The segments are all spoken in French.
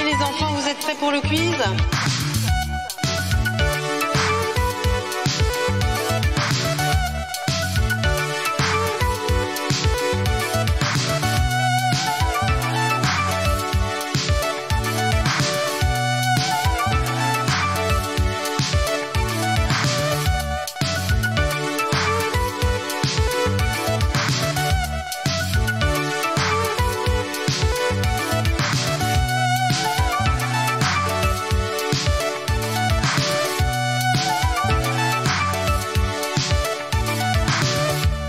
Allez les enfants, vous êtes prêts pour le quiz ?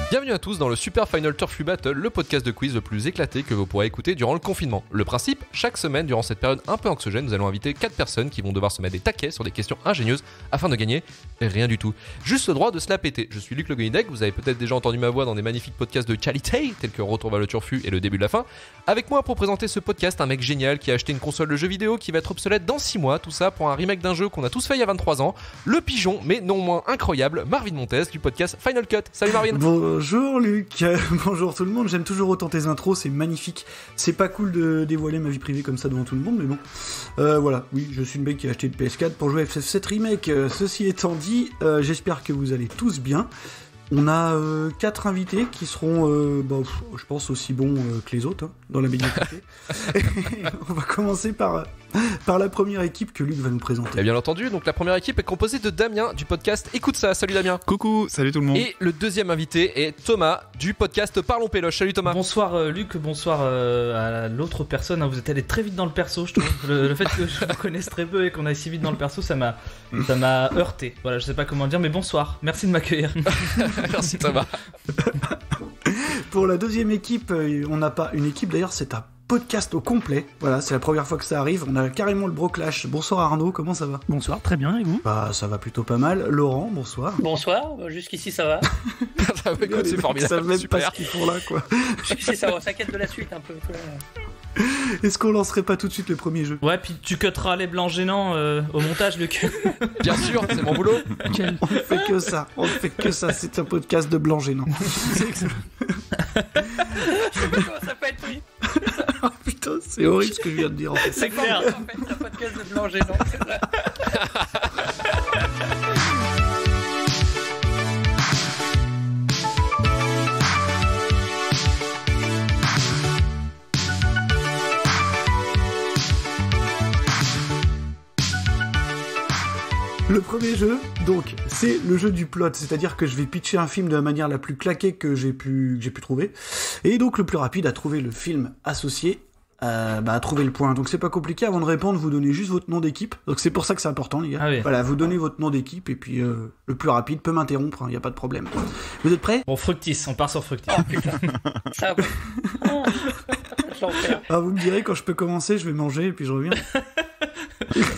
Bienvenue à tous dans le Super Final Turflu Battle, le podcast de quiz le plus éclaté que vous pourrez écouter durant le confinement. Le principe, chaque semaine, durant cette période un peu anxiogène, nous allons inviter 4 personnes qui vont devoir se mettre des taquets sur des questions ingénieuses afin de gagner rien du tout. Juste le droit de se la péter. Je suis Luc Le Guinidec, vous avez peut-être déjà entendu ma voix dans des magnifiques podcasts de qualité, tels que Retour vers le Turfu et Le début de la fin. Avec moi pour présenter ce podcast, un mec génial qui a acheté une console de jeux vidéo qui va être obsolète dans 6 mois, tout ça pour un remake d'un jeu qu'on a tous fait il y a 23 ans, le pigeon, mais non moins incroyable, Marvin Montes du podcast Final Cut. Salut Marvin. Bonjour Luc, bonjour tout le monde, j'aime toujours autant tes intros, c'est magnifique. C'est pas cool de dévoiler ma vie privée comme ça devant tout le monde, mais bon. Voilà, oui, je suis le mec qui a acheté le PS4 pour jouer à FF7 Remake. Ceci étant dit, j'espère que vous allez tous bien. On a 4 invités qui seront, je pense, aussi bons que les autres, hein, dans la médiocrité. On va commencer par la première équipe que Luc va nous présenter. Et bien entendu, donc la première équipe est composée de Damien du podcast Écoute ça. Salut Damien. Coucou, salut tout le monde. Et le deuxième invité est Thomas du podcast Parlons Péloche. Salut Thomas. Bonsoir Luc, bonsoir à l'autre personne, hein. Vous êtes allé très vite dans le perso, je trouve. Le fait que je vous connaisse très peu et qu'on aille si vite dans le perso, ça m'a heurté. Voilà, je sais pas comment dire, mais bonsoir, merci de m'accueillir. Merci Thomas. Pour la deuxième équipe, on n'a pas une équipe, d'ailleurs c'est un podcast au complet. Voilà, c'est la première fois que ça arrive. On a carrément le Broclash. Bonsoir Arnaud, comment ça va ? Bonsoir, très bien, et vous ? Bah ça va plutôt pas mal. Laurent, bonsoir. Bonsoir, jusqu'ici ça va. Ça va, écoute, c'est formidable. Ils savent même super. pas ce qu'ils font là, quoi. Jusqu'ici ça va, on s'inquiète de la suite un peu. Est-ce qu'on lancerait pas tout de suite le premier jeu ? Ouais, puis tu cutteras les blancs gênants au montage, Luc. Bien sûr, c'est mon boulot. On ne fait que ça, c'est un podcast de blanc gênant. Ça peut être pris. Oh putain, c'est horrible ce que je viens de dire en fait. C'est clair. En fait, c'est un podcast de blanc gênant, c'est vrai. Le premier jeu, donc, c'est le jeu du plot, c'est-à-dire que je vais pitcher un film de la manière la plus claquée que j'ai pu trouver, et donc le plus rapide à trouver le film associé, à trouver le point. Donc c'est pas compliqué, avant de répondre, vous donnez juste votre nom d'équipe, donc c'est pour ça que c'est important les gars. Ah oui. Voilà, vous donnez votre nom d'équipe, et puis le plus rapide peut m'interrompre, y a pas de problème. Vous êtes prêts ? Bon, Fructis, on part sur Fructis. Oh putain, ça va. L'enfer. Ah, vous me direz quand je peux commencer, je vais manger, et puis je reviens.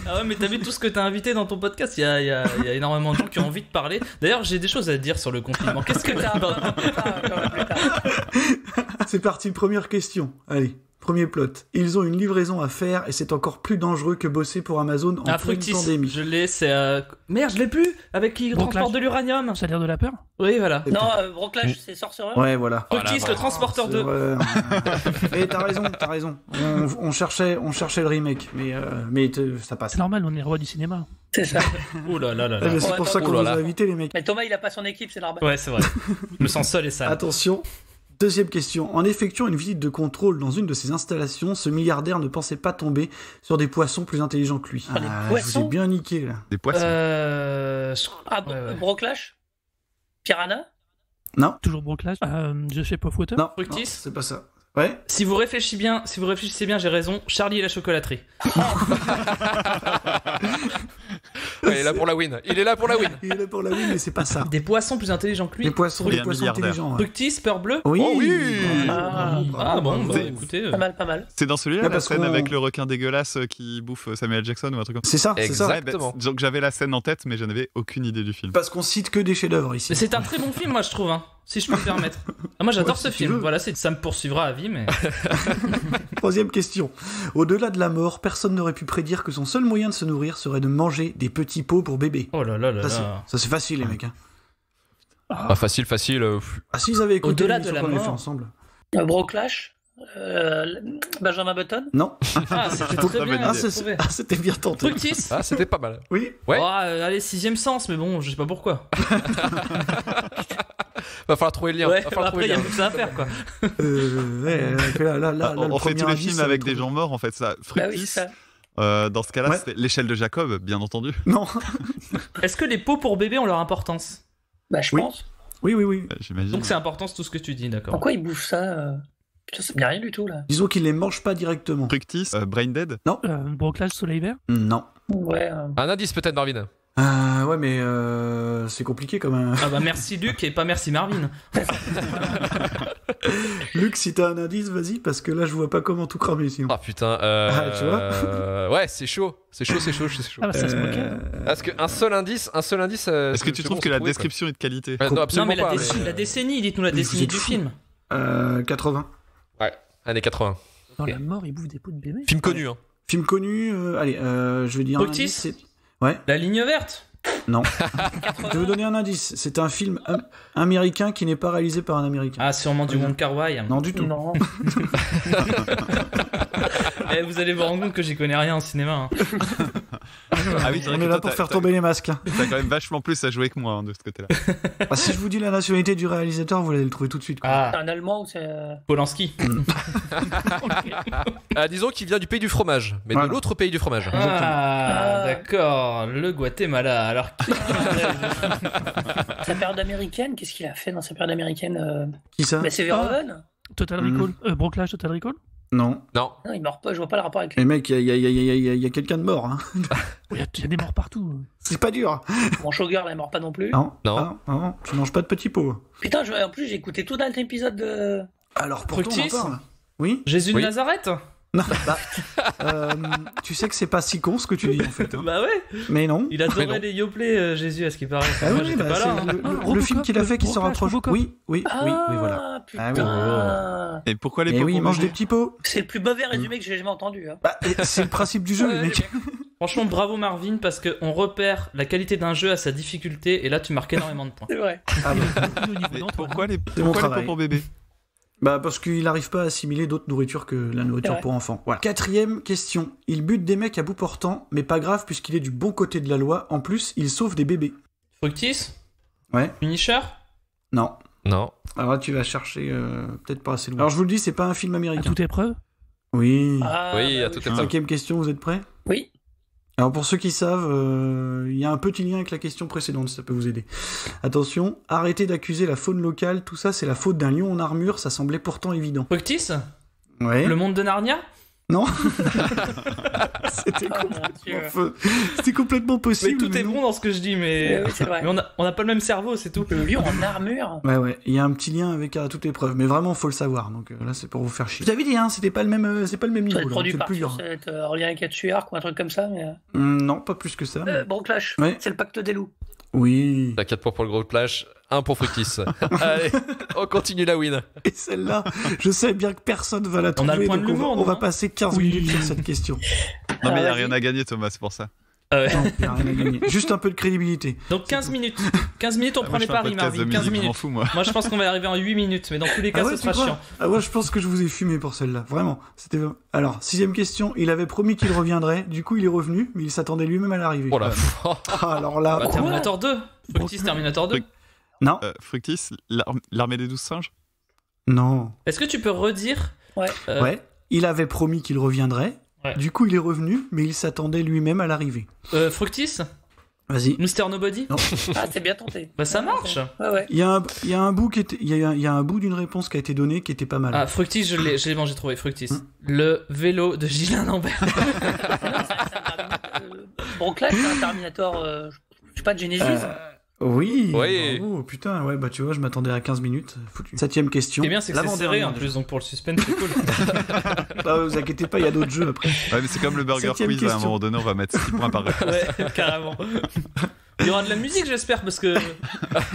Ah ouais, mais t'as vu tout ce que t'as invité dans ton podcast, il y a énormément de gens qui ont envie de parler. D'ailleurs, j'ai des choses à dire sur le confinement. Qu'est-ce que t'as C'est parti, première question. Allez, premier plot. Ils ont une livraison à faire et c'est encore plus dangereux que bosser pour Amazon en pleine Fructis, pandémie. je l'ai, c'est... Merde, je l'ai plus. Avec qui transporte de l'uranium. Ça a l'air de la peur ? Oui, voilà. Non, Broclash, c'est Sorcerer. Ouais, voilà. Fructis, le transporteur de... Et t'as raison. On cherchait le remake, mais ça passe. C'est normal, on est roi du cinéma. C'est ça. Ouh là là là là. C'est pour ça qu'on vous a invité les mecs. Mais Thomas, il a pas son équipe, c'est normal. Ouais, c'est vrai. Je me sens seul et sale. Attention. Deuxième question. En effectuant une visite de contrôle dans une de ses installations, ce milliardaire ne pensait pas tomber sur des poissons plus intelligents que lui. Des Je vous poissons ai bien niqué, là. Des poissons. Ouais. Broclash Piranha. Non. Toujours Broclash. Je fais Puff Water. Non, Fructis c'est pas ça. Ouais. Si vous réfléchissez bien, j'ai raison. Charlie et la chocolaterie. Ouais, il est là pour la win. Il est là pour la win, mais c'est pas ça. Des poissons plus intelligents que lui. Des poissons intelligents. Ouais. Fructis, peur bleue. Oui. Oh oui. Écoutez. Pas mal. C'est dans celui-là Ouais, la parce scène qu'on- avec le requin dégueulasse qui bouffe Samuel Jackson ou un truc comme ça. C'est ça, c'est ça. Exactement. Donc j'avais la scène en tête, mais je n'avais aucune idée du film. Parce qu'on cite que des chefs-d'œuvre ici. Mais c'est un très bon film, moi je trouve, hein, si je peux me permettre. Ah, moi j'adore Ouais, ce si tu film. veux. Voilà, ça me poursuivra à vie, mais. Troisième question. Au-delà de la mort, personne n'aurait pu prédire que son seul moyen de se nourrir serait de manger des petits pots pour bébés. Oh là là là Ça, là. c'est facile, les mecs. Hein. Ah, facile. Ah, s'ils avaient écouté Au-delà de l'émission la qu'on avait fait mort. ensemble. Broclash. Benjamin Button. Non. Ah, c'était très bien. Ah, j'ai trouvé. c'était bien tenté. Fructis. Ah, c'était pas mal. Oui. Ouais. Oh, allez, 6ème sens, mais bon, je sais pas pourquoi. Va falloir trouver le lien. Ouais, Va falloir après, il trouver y a le plus lien. que ça à faire, quoi. Là, On le fait tous premier les indice, films ça va avec être des trop gens morts, en fait. Ça. Bah oui, Fructis, c'est ça. dans ce cas-là, Ouais. c'était l'échelle de Jacob, bien entendu. Non. Est-ce que les pots pour bébé ont leur importance? Bah, je Oui. pense. Oui. J'imagine. Donc c'est important, c'est tout ce que tu dis, d'accord. Pourquoi il bouffe ça Putain, ça me dit rien du tout, là. Disons qu'il les mange pas directement. Fructis, Brain Dead. Broclage, soleil vert. Non. Ouais. Un indice peut-être, Marvin. Ouais, mais c'est compliqué quand même. Ah bah merci Luc et pas merci Marvin. Luc, si t'as un indice, vas-y, parce que là, je vois pas comment tout cramer sinon. Ah putain. Tu vois Ouais, c'est chaud. C'est chaud. Ah bah ça se moquait. Parce qu'un seul indice. Est-ce que tu trouves que la description est de qualité? Non, Non absolument mais pas. la décennie, dites-nous la Mais vous décennie êtes du fous. film. 80. Ouais, années 80. Dans la mort, il bouffe des pots de bébé. Film connu, hein. Film connu, allez, je vais dire un Fructis. indice. Ouais, La ligne verte. non. Je vais vous donner un indice. C'est un film américain qui n'est pas réalisé par un américain. Ah sûrement du Wong Kar-wai. Non, du tout. Non. Eh, vous allez vous rendre compte que j'y connais rien en cinéma. Hein. Ah oui, c'est vrai On que est là toi, pour t'as- faire tomber les masques. Là. T'as quand même vachement plus à jouer que moi, hein, de ce côté-là. Ah, si je vous dis la nationalité du réalisateur, vous allez le trouver tout de suite. Quoi. Ah, C'est un Allemand ou c'est. Polanski. Disons qu'il vient du pays du fromage, mais Voilà. de l'autre pays du fromage. Ah, Ah. d'accord, le Guatemala. Alors qui Sa période américaine, qu'est-ce qu'il a fait dans sa période américaine Qui ça Mais c'est Verhoeven Total Recall. Broclage, Total Recall. Non. Non. Non, il meurt pas, je vois pas le rapport avec lui. Mais mec, il y a quelqu'un de mort. Hein. Il y a des morts partout. C'est pas dur. Mon showgirl, elle meurt pas non plus. Non. Non. Ah, non. Tu manges pas de petits pots. Putain, en plus, j'ai écouté tout dans l'épisode de. Alors pourtant, on en Fructis. parle. Oui. Jésus Oui. de Nazareth. Non, tu sais que c'est pas si con ce que tu dis en fait. Hein. Bah ouais, Mais non. il adorait les Yoplait, Jésus, à ce qui paraît. Ah Moi oui, j'étais bah, pas là. c'est Hein. le Robocop, film qu'il a fait qui se Robocop, rapproche. Robocop. Oui, voilà. Ah, Ah putain. Et pourquoi les Et pots oui, il pour mange bébé des petits pots. C'est le plus mauvais résumé que j'ai jamais entendu. Hein. Bah, et c'est le principe du jeu, Ouais, mec. Franchement, bravo Marvin, parce qu'on repère la qualité d'un jeu à sa difficulté, et là tu marques énormément de points. C'est vrai. Ah, bah. Au niveau Mais d'Antoine. pourquoi les mon pots travail. pour bébé? Bah, parce qu'il n'arrive pas à assimiler d'autres nourritures que la nourriture Ouais. pour enfants. Voilà. 4ème question. Il bute des mecs à bout portant, mais pas grave puisqu'il est du bon côté de la loi. En plus, il sauve des bébés. Fructis. Ouais. Punisher. Non. Non. Alors là, tu vas chercher peut-être pas assez loin. Alors je vous le dis, c'est pas un film À américain. toute épreuve. Oui. Ah, Oui, bah à toute épreuve. 5ème question, vous êtes prêts? Oui. Alors pour ceux qui savent, il y a un petit lien avec la question précédente, ça peut vous aider. Attention, arrêtez d'accuser la faune locale, tout ça c'est la faute d'un lion en armure, ça semblait pourtant évident. Fructis. Ouais. Le monde de Narnia. Non. C'était Oh mon complètement Dieu. faux. C'était complètement Mais possible. tout est non. bon dans ce que je dis, mais, Oui, c'est vrai. mais on a pas le même cerveau, c'est tout. Le lion en armure. Ouais, il y a un petit lien avec à toute épreuve, mais vraiment faut le savoir. Donc là c'est pour vous faire chier. Je t'avais dit hein, c'était pas le même, c'est pas le même Ça niveau. va être là, produit c'est le par plus dur. cette en lien avec Hatsuark ou un truc comme ça. Mais... Non, pas plus que ça. mais- Broclash, Ouais. c'est le pacte des loups. Oui. T'as 4 points pour le gros plage, 1 pour Fructis. Allez, on continue la win. Et celle-là, je sais bien que personne va la On trouver. a le point de donc l'humour, on va non passer 15 Oui. minutes sur cette question. Non, mais il n'y a vas-y. rien à gagner, Thomas, c'est pour ça. Non, y a rien à gagner. Juste un peu de crédibilité. Donc 15 minutes. 15 minutes, on Ah, prend moi, les je fais un paris, podcast de Marvin. 15 musique, je m'en minutes. fous, moi. Moi, je pense qu'on va y arriver en 8 minutes, mais dans tous les cas, Ah ouais, ce tu sera crois chiant. Ah ouais, je pense que je vous ai fumé pour celle-là. Vraiment. C'était. Alors, 6ème question. Il avait promis qu'il reviendrait. Du coup, il est revenu, mais il s'attendait lui-même à l'arrivée. Oh la Ah, alors là. Bah, Terminator 2. Fructis, Terminator 2. Truc. Non. Fructis, l'armée des 12 singes? Non. Est-ce que tu peux redire Ouais. Ouais. Il avait promis qu'il reviendrait. Ouais. Du coup, il est revenu, mais il s'attendait lui-même à l'arrivée. Fructis. Vas-y. Mr. Nobody. Ah, c'est bien tenté. Bah ça marche. Ouais, ouais. Il y a un bout qui était, il y a un bout d'une réponse qui a été donnée qui était pas mal. Ah, Fructis, j'ai trouvé Fructis. Le vélo de Ghislain Lambert. Broclash, c'est un Terminator, je sais pas, de Genesis. Oui. Oui. Bravo, putain, ouais, bah tu vois, je m'attendais à 15 minutes. Foutu. 7ème question. Ce qui est bien, c'est que c'est serré L'avant-dernière, en plus, donc pour le suspense, c'est cool. déjà. Bah, vous inquiétez pas, il y a d'autres jeux après. Ouais, mais c'est comme le Burger 7e Quiz, à un question. moment donné, on va mettre 6 points par réponse. Ouais, carrément. Il y aura de la musique, j'espère, parce que.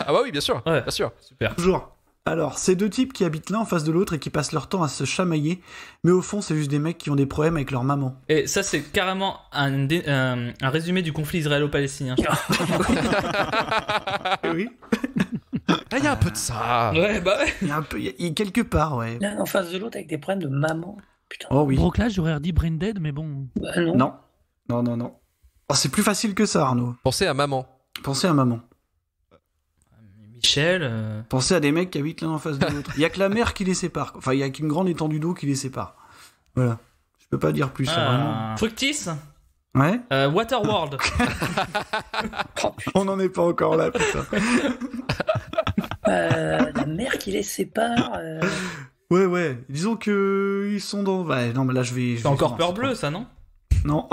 Ah bah oui, bien sûr. Ouais. Bien sûr. Super. Toujours. Alors, c'est deux types qui habitent l'un en face de l'autre et qui passent leur temps à se chamailler, mais au fond, c'est juste des mecs qui ont des problèmes avec leur maman. Et ça, c'est carrément un résumé du conflit israélo-palestinien. Oui. Ah, il y a un peu de ça. Ouais, bah ouais. Il y a un peu, il y a quelque part, ouais. L'un en face de l'autre avec des problèmes de maman. Putain. Oh oui. Broclage, j'aurais dit Brain Dead, mais bon. Bah non. Non. Non, non, non. Oh, c'est plus facile que ça, Arnaud. Pensez à maman. Pensez à maman. Michel. Pensez à des mecs qui habitent l'un en face de l'autre. Il y a que la mer qui les sépare. Enfin, il y a qu'une grande étendue d'eau qui les sépare. Voilà. Je peux pas dire plus, c'est vraiment... Fructis. Ouais. Waterworld. On n'en est pas encore là, putain. La mère qui les sépare. Ouais, ouais. Disons que ils sont dans... Ouais, non, mais là, je vais... C'est encore peur bleue, ça, non? Non.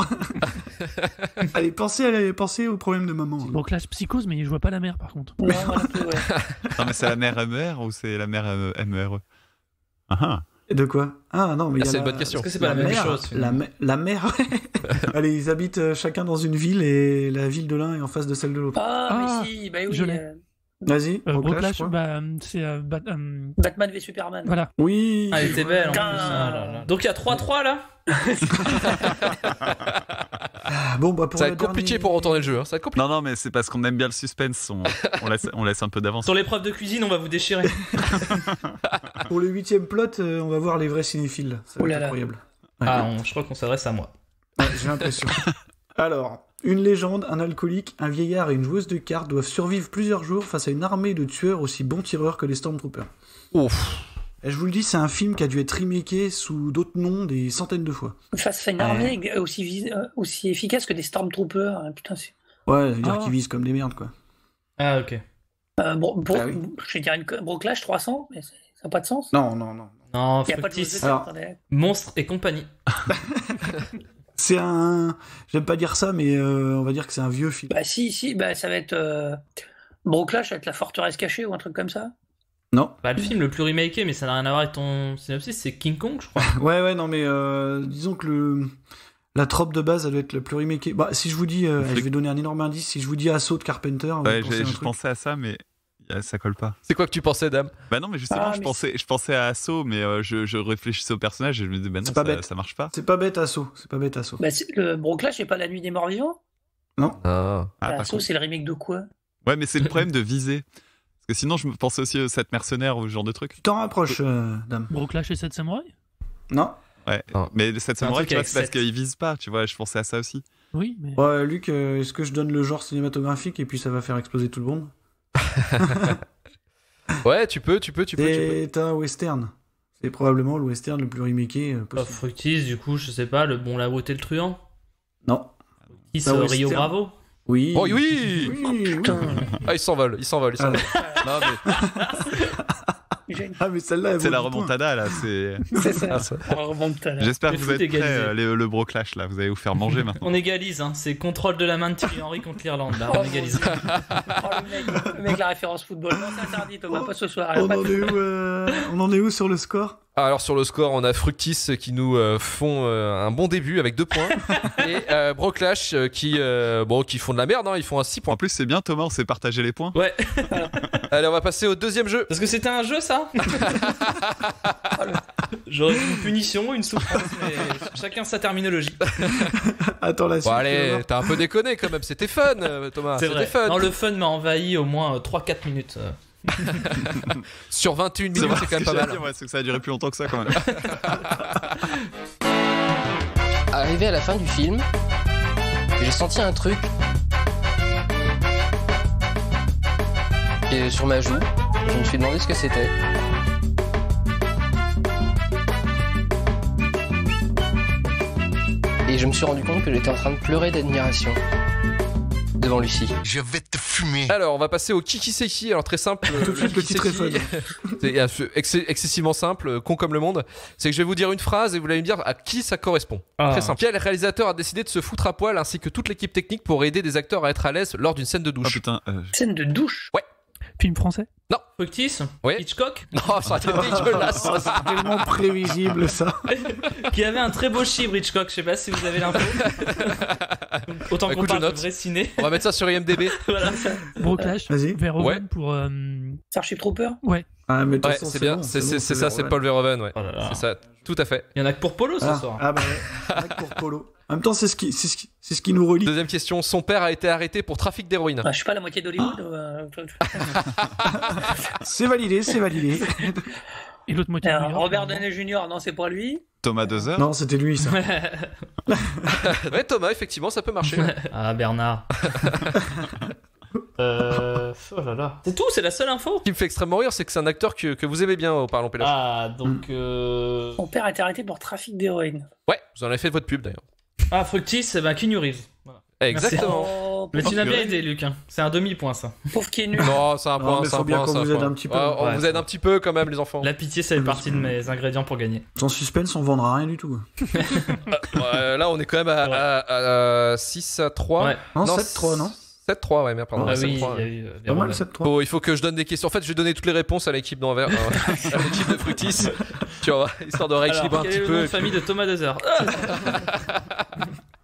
Allez, pensez au problème de maman. Broclage Psychose, mais je vois pas la mer par contre. Non, voilà, ouais. Non, mais c'est la mère MER ou c'est la mère MERE? Ah, De quoi? Ah, non, mais il y a c'est la... une bonne question. Est-ce que c'est pas la même mer, chose? la mer, ouais. Allez, ils habitent chacun dans une ville et la ville de l'un est en face de celle de l'autre. Ah, mais si, bah oui. je l'ai. Vas-y, Broclage, Broclage, quoi. bah, c'est. Batman v Superman. Voilà. Oui. Ah, elle était belle en plus. Putain. Ah là là. Donc il y a 3-3 là. Ah, bon, bah, pour Ça va le être compliqué dernier- pour retourner le jeu. Hein. Ça va être compliqué. non, non, mais c'est parce qu'on aime bien le suspense. On laisse un peu d'avance. Sur l'épreuve de cuisine, on va vous déchirer. Pour le 8ème plot, on va voir les vrais cinéphiles. Ça va Oh là être là. incroyable. Ouais. Je crois qu'on s'adresse à moi. Ouais, j'ai l'impression. Alors, une légende, un alcoolique, un vieillard et une joueuse de cartes doivent survivre plusieurs jours face à une armée de tueurs aussi bons tireurs que les Stormtroopers. Ouf. Et je vous le dis, c'est un film qui a dû être remaké sous d'autres noms des centaines de fois. Face à une armée aussi efficace que des Stormtroopers. Hein, putain, c'est. Ouais, ça veut dire Ah. qu'ils visent comme des merdes, quoi. Ah ok. Ah oui. Je vais dire une Broclage 300, mais ça n'a pas de sens. Non, non, non. Non, Il n'y a pas de Fructis, joueuse de Alors- cartes, attendez. Monstre et compagnie. C'est un... J'aime pas dire ça, mais on va dire que c'est un vieux film. Bah si, bah ça va être Broclage avec la forteresse cachée ou un truc comme ça. Non. Bah le film le plus remaké, mais ça n'a rien à voir avec ton synopsis, c'est King Kong, je crois. Ouais, non, mais disons que la trope de base, elle doit être le plus remaké. Bah, si je vous dis... je vais donner un énorme indice. Si je vous dis Assaut de Carpenter... vous Ouais, pensez à un je truc. pensais à ça, mais ça colle pas. C'est quoi que tu pensais, Dame? Bah non, mais justement, Ah, je mais pensais à Assaut, mais je réfléchissais au personnage et je me disais, bah non, C'est pas bête. ça marche pas. C'est pas bête, Assaut. C'est pas bête, Assaut. Bah, le Broclage, c'est pas La Nuit des Morts Vivants. Non. Ah. Ah, par Assaut, contre. c'est le remake de quoi? Ouais, mais c'est le problème de viser. Parce que sinon, je me pensais aussi aux 7 mercenaires ou ce genre de truc. Tu t'en rapproches, Dame. Broclage et 7 samouraïs? Non. Ouais, Ah. mais les 7 C'est un samouraïs, truc tu vois, avec c'est parce sept. qu'ils visent pas, tu vois, je pensais à ça aussi. Oui, mais. Ouais, Luc, est-ce que je donne le genre cinématographique et puis ça va faire exploser tout le monde? Ouais, tu peux. C'est un western. C'est probablement le western le plus remaké Pas possible. Fructis, du coup, je sais pas, le bon, la beauté, le truand. Non. Qui Un Rio western. Bravo. Oui. Oh oui. Oui. Putain. Ah, il s'envole. Ah, Non, mais... Ah, mais celle-là, elle C'est vaut la du point. remontada, là, c'est... C'est ça. Ah, ça- On remonte à la... J'espère Les que vous foot êtes prêts, égalisés. le Broclash, là, vous allez vous faire manger maintenant. On égalise, hein. C'est contrôle de la main de Thierry Henry contre l'Irlande, là, Oh, on égalise. Oh, le mec, la référence football. Non, c'est interdit, Thomas, pas ce soir. On Pas en, de- est où, on en est où sur le score? Alors sur le score, on a Fructis qui nous font un bon début avec 2 points et Broclash qui font de la merde, hein, ils font un 6 points. En plus, c'est bien, Thomas, on s'est partagé les points. Ouais, Allez, on va passer au deuxième jeu. parce que c'était un jeu, ça. J'aurais une punition, une souffrance, mais chacun sa terminologie. Attends, la suite. Bon tu vas allez, voir. t'as un peu déconné quand même, c'était fun Thomas, C'est c'était vrai. fun. Non, le fun m'a envahi au moins 3-4 minutes. Sur 21 minutes, c'est quand même pas mal. Ouais, c'est que ça a duré plus longtemps que ça, quand même. Arrivé à la fin du film, j'ai senti un truc sur ma joue. Je me suis demandé ce que c'était. Et je me suis rendu compte que j'étais en train de pleurer d'admiration devant Lucie. Je vais te fumer. Alors, on va passer au Kiki Seki. Alors, très simple. Tout de suite, le titre est fun. C'est excessivement simple, con comme le monde. C'est que je vais vous dire une phrase et vous allez me dire à qui ça correspond. Ah. Très simple. Quel réalisateur a décidé de se foutre à poil ainsi que toute l'équipe technique pour aider des acteurs à être à l'aise lors d'une scène de Oh douche? putain, Scène de douche. Film français? Fructis, Oui. Hitchcock, Non, ça a été dégueulasse. Oh, c'est tellement prévisible, ça. qui avait un très beau chibre, Hitchcock, je sais pas si vous avez l'info. Autant qu'on Écoute, parle je de note. vrai ciné. On va mettre ça sur IMDb. Voilà. Broclage? Vas-y. Verhoeven Ouais. pour. Starship Trooper. Ouais. Ah, mais de toute Ouais, façon, c'est bien, bon, c'est bon, ça, c'est Paul Verhoeven, ouais. Oh là là. C'est ça, tout à fait. Il y en a que pour Polo ce Ah, soir. ah bah ouais, rien que pour Polo. En même temps, c'est ce qui nous relie. Deuxième question, son père a été arrêté pour trafic d'héroïne. Je suis pas la moitié d'Hollywood. C'est validé, c'est validé. Et l'autre moitié de New York, Robert évidemment. Downey Jr. Non, c'est pas lui. Thomas Dozer. Non, c'était lui, ça. Ouais, Thomas, effectivement, ça peut marcher. Ouais. Ah, Bernard. Oh là là. C'est tout, c'est la seule info. Ce qui me fait extrêmement rire, c'est que c'est un acteur que vous aimez bien au Parlons Péloche. Ah, donc. Son père a été arrêté pour trafic d'héroïne. Ouais, vous en avez fait votre pub d'ailleurs. Ah, Fructis, c'est Keanu Reeves. Voilà. Exactement. Oh, Mais tu n'as bien Reeves. aidé, Luc. Hein. C'est un demi-point, ça. pauvre qui est nul. Non, c'est un Non, point, mais c'est faut un bien point. qu'on c'est un vous aide point. un petit peu. On Ouais, vous ça aide un petit peu quand même, les enfants. La pitié, ça fait partie de mes ingrédients pour gagner. Sans suspense, on vendra rien du tout. Là, on est quand même à 6 à 3. Ouais. Non, 7-3, non 7-3, ouais, merde, pardon. Ah 7-3, oui, il y ouais. a eu. Pas mal, Verhoeven. 7-3. Il faut que je donne des questions. En fait, je vais donner toutes les réponses à l'équipe d'Anvers, à l'équipe de Fructis. Tu vois, histoire de rééquilibrer Alors, un quel est petit le nom peu. de famille de Thomas Dozer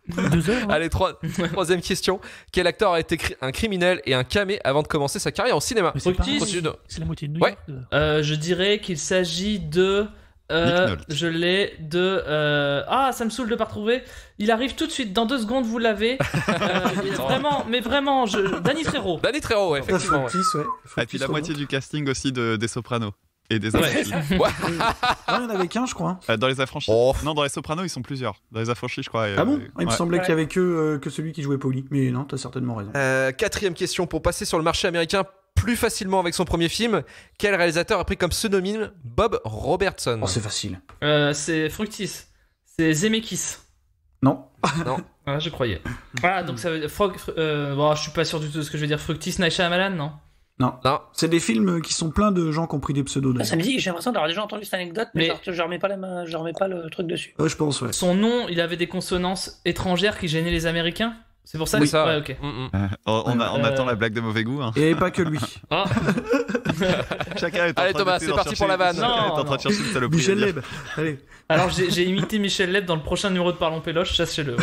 2 heures. Hein. Allez, troisième question. Quel acteur a été un criminel et un camé avant de commencer sa carrière au cinéma? Mais c'est Fructis. pareil, Continue. c'est la moitié de New Ouais. York. Je dirais qu'il s'agit de. Nolte. Je l'ai de. Ah, ça me saoule de pas retrouver. Il arrive tout de suite, dans 2 secondes, vous l'avez. Vraiment, mais vraiment, Danny Trejo. Danny Trejo, ouais, effectivement. Ouais. Fructis, ouais. Et puis la Fructis, moitié du casting aussi des Sopranos. Et des Ouais. Affranchis. Ah, il y en avait qu'un, je crois. hein. Dans les Affranchis. Oh. Non, dans les Sopranos, ils sont plusieurs. Dans les Affranchis, je crois. Ah bon Il me ouais. semblait Ouais. qu'il y avait que celui qui jouait Pauli. Mais non, t'as certainement raison. Quatrième question. Pour passer sur le marché américain plus facilement avec son premier film, quel réalisateur a pris comme pseudonyme Bob Robertson? Oh, c'est facile. C'est Fructis. C'est Zemeckis. Non. Ah, je croyais. Ah, donc ça veut dire. Bon, je suis pas sûr du tout de ce que je vais dire. Fructis, Naïcha Amalan, non? Non. Non. C'est des films qui sont pleins de gens qui ont pris des pseudos. Ça d'ailleurs. me dit, j'ai l'impression d'avoir déjà entendu cette anecdote, mais, Mais- je remets pas je remets pas le truc dessus. Ouais, je pense, ouais. Son nom, il avait des consonances étrangères qui gênaient les Américains? C'est pour ça Oui, que ça. Ouais, ok. On attend la blague de mauvais goût. Hein. Et pas que lui. Ah, Chacun est en Allez, train Thomas, d'essayer c'est d'en parti chercher- pour la vanne. chacun est en Non, train de chercher une saloperie. Michel à dire. Leb. Allez. alors j'ai imité Michel Leb dans le prochain numéro de Parlons Péloche, sachez-le.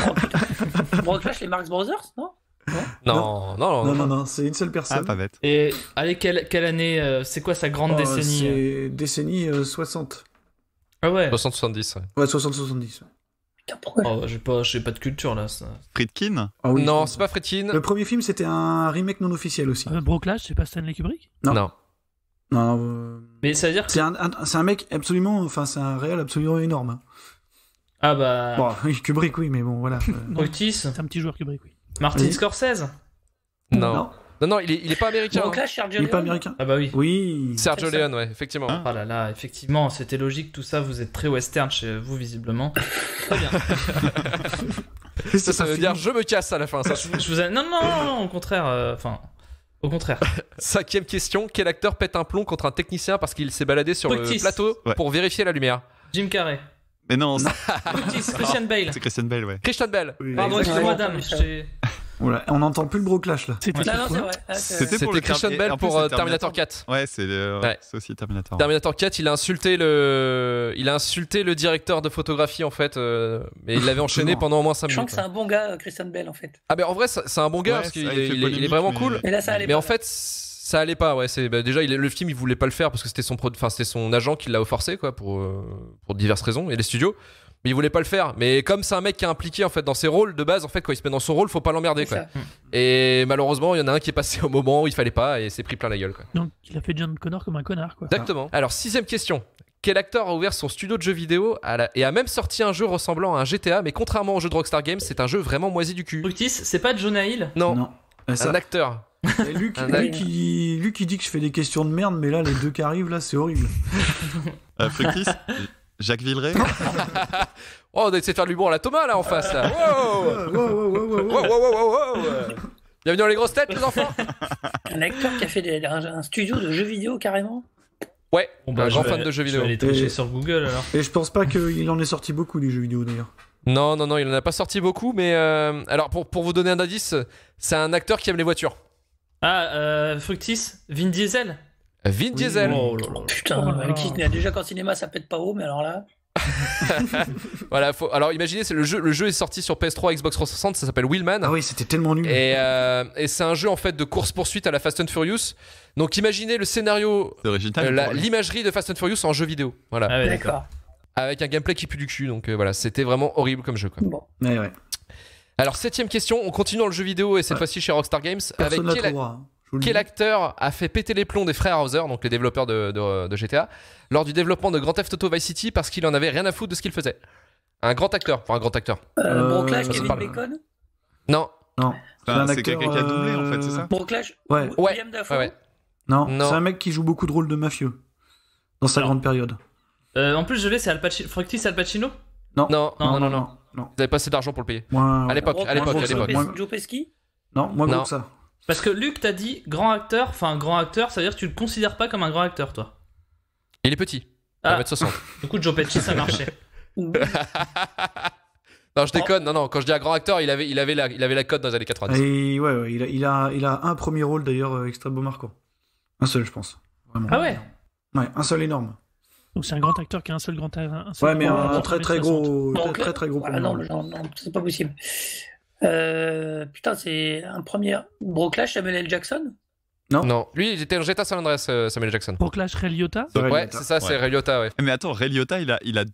Broclash, les Marx Brothers, non? Non, c'est une seule Ah, personne. pas bête. Et allez, quelle année, c'est quoi sa grande décennie C'est décennie 60. Ah ouais. 60-70, ouais. Ouais, 60-70. ouais. Putain, pourquoi? Oh, j'ai pas de culture là. Ça. Friedkin. Ah oui, Non, c'est pas Friedkin. Le premier film, c'était un remake non officiel aussi. Broclash, c'est pas Stanley Kubrick? Non. Non. Non, Mais ça veut dire que... c'est un mec absolument... Enfin, c'est un réel absolument énorme. hein. Ah bah... Bon, oui, Kubrick, oui, mais bon, voilà. Fructis, C'est un petit joueur Kubrick, oui. Martin Oui. Scorsese. Non. Non, il est pas américain. hein. Broclash, Sergio Il est pas Leone. américain. Ah bah oui. Oui. Sergio C'est ça. Leone, ouais, effectivement. Hein Oh là là, effectivement, c'était logique tout ça, vous êtes très western chez vous visiblement. Très bien. Ça veut dire je me casse à la fin. Ça. Je vous ai... Non, au contraire, enfin... Au contraire. Cinquième question. Quel acteur pète un plomb contre un technicien parce qu'il s'est baladé sur Fructis. le plateau Ouais. pour vérifier la lumière? Jim Carrey. Mais non, Fructis, Christian Bale. c'est Christian Bale, ouais. Christian Bell. Oui. Pardon, Ouais, excusez-moi, ouais, dame. ouais. j'ai- Voilà, on n'entend plus le broclash, là. C'était Non, non, quoi c'est vrai. Ah, C'était pour le Christian Termi- Bell en plus, pour c'est Terminator 4. Ouais, c'est Ouais. c'est aussi Terminator. Terminator 4, il a insulté le directeur de photographie en fait, mais il l'avait enchaîné Non. pendant au moins 5 Je sens minutes. que c'est un bon gars, Christian Bell, en fait. Ah mais en vrai, c'est un bon gars Ouais, parce qu'il ça a est, fait il est polémique, vraiment mais- cool. Mais là, ça allait Mais pas. en fait, ça allait pas. Ouais, déjà le film, il voulait pas le faire parce que c'était c'était son agent qui l'a forcé quoi pour diverses raisons et les studios. Mais il voulait pas le faire. Mais comme c'est un mec qui est impliqué en fait dans ses rôles de base, en fait quand il se met dans son rôle, faut pas l'emmerder C'est quoi. ça. Et malheureusement, il y en a un qui est passé au moment où il fallait pas et s'est pris plein la gueule quoi. Donc, il a fait John Connor comme un connard, quoi. Exactement. Alors, sixième question. Quel acteur a ouvert son studio de jeux vidéo et a même sorti un jeu ressemblant à un GTA, mais contrairement au jeu de Rockstar Games, c'est un jeu vraiment moisi du cul? Fructis, c'est pas Jonah Hill? Non, Non. Ça, un acteur. et Luc, Un Luc, il dit que je fais des questions de merde, mais là, les deux qui arrivent, là, c'est horrible. Fructis, Jacques Villeray. Oh, on a essayé de faire de l'humour à la Thomas là en face là. Wow Wow. Bienvenue dans les grosses têtes les enfants. Un acteur qui a fait un studio de jeux vidéo, carrément. Ouais, Bon, un je grand vais- fan de jeux Je vidéo. vais aller tricher Et- sur Google alors. Et je pense pas qu'il en ait sorti beaucoup, des jeux vidéo, d'ailleurs. Non, il en a pas sorti beaucoup, mais alors pour vous donner un indice, c'est un acteur qui aime les voitures. Ah, Fructis, Vin Diesel? Vin Diesel. Oh là là. Putain, Oh là là. qui a déjà qu'en cinéma, ça pète pas haut, mais alors là. Voilà, alors imaginez, le jeu est sorti sur PS3, Xbox 360, ça s'appelle Wheelman. Ah oui, c'était tellement nul. Et c'est un jeu en fait de course-poursuite à la Fast and Furious. Donc imaginez le scénario, C'est original. l'imagerie de Fast and Furious en jeu vidéo. Voilà. Ah ouais, d'accord. D'accord. Avec un gameplay qui pue du cul. Donc voilà, c'était vraiment horrible comme jeu, quoi. Bon. Ouais. Alors 7ème question, on continue dans le jeu vidéo et cette fois-ci chez Rockstar Games. Personne Avec la trouvera. Je vous le quel dis. acteur a fait péter les plombs des frères Hauser, donc les développeurs de GTA, lors du développement de Grand Theft Auto Vice City parce qu'il en avait rien à foutre de ce qu'il faisait? Un grand acteur. Broclash, ça se Kevin parle. Bacon. Non. Non. C'est quelqu'un qui a doublé en fait, c'est ça? Broclash. Ouais. William Dafoe. Ouais. Non, Non. c'est un mec qui joue beaucoup de rôles de mafieux. Dans sa Alors. grande période. En plus, je l'ai, c'est Fructis Al Pacino. Non. Non. Vous avez pas assez d'argent pour le payer. Moins, À l'époque. Moi- Joe Pesci. Non, moins Non. gros que ça. Parce que Luc t'a dit grand acteur, ça veut dire que tu le considères pas comme un grand acteur, toi. Il est petit. Ah. 1m60. Du coup, Joe Pesci, ça marchait. Non, je déconne. Non, quand je dis un grand acteur, il avait la cote dans les années 90. Et ouais, il a un premier rôle d'ailleurs extrêmement marquant. Un seul, je pense. Vraiment. Ah ouais. Ouais, un seul énorme. Donc c'est un grand acteur qui a un seul grand un seul Ouais, mais grand un acteur très de très 60. gros, Donc, très gros. voilà, non, c'est pas possible. Putain, c'est un premier. Broclash, Samuel L. Jackson. Non. Lui, il était dans GTA San Andreas, Samuel Jackson. Pour Clash Ray Liotta. Ray Ouais, Liotta. c'est ça, c'est Ray Liotta, ouais. Mais attends, Ray Liotta, il a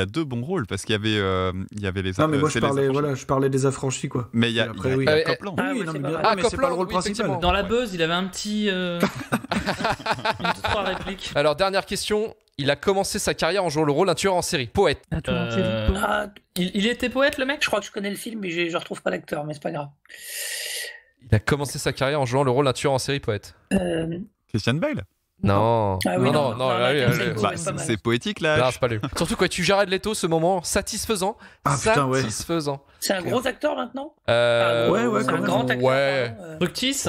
deux bons rôles parce qu'il y avait les. Non, mais moi c'est je les affranchis. je parlais des affranchis quoi. Mais il y a, Et après, il oui. y a Ah, Copland. Ah, Oui, ouais, non, c'est mais pas bien- mal. mais c'est pas le rôle oui, principal. effectivement. Dans la buzz, il avait un petit. Une 2-3 répliques. Alors, dernière question. Il a commencé sa carrière en jouant le rôle d'un tueur en série, poète. Un tueur en série. Ah, Il était poète, le mec? je crois que je connais le film, mais je retrouve pas l'acteur, mais c'est pas grave. Il a commencé sa carrière en jouant le rôle d'un tueur en série, poète. Christian Bale. Non. Ah oui, non, là, lui, c'est lui. cool. Bah, pas mal. c'est poétique là. Non, c'est pas lui. Surtout quand tu Jared Leto, ce moment satisfaisant. Ah, putain, ouais. Satisfaisant. C'est un gros acteur maintenant. Ouais, C'est quand un même. grand acteur. Ouais. pardon, Fructis?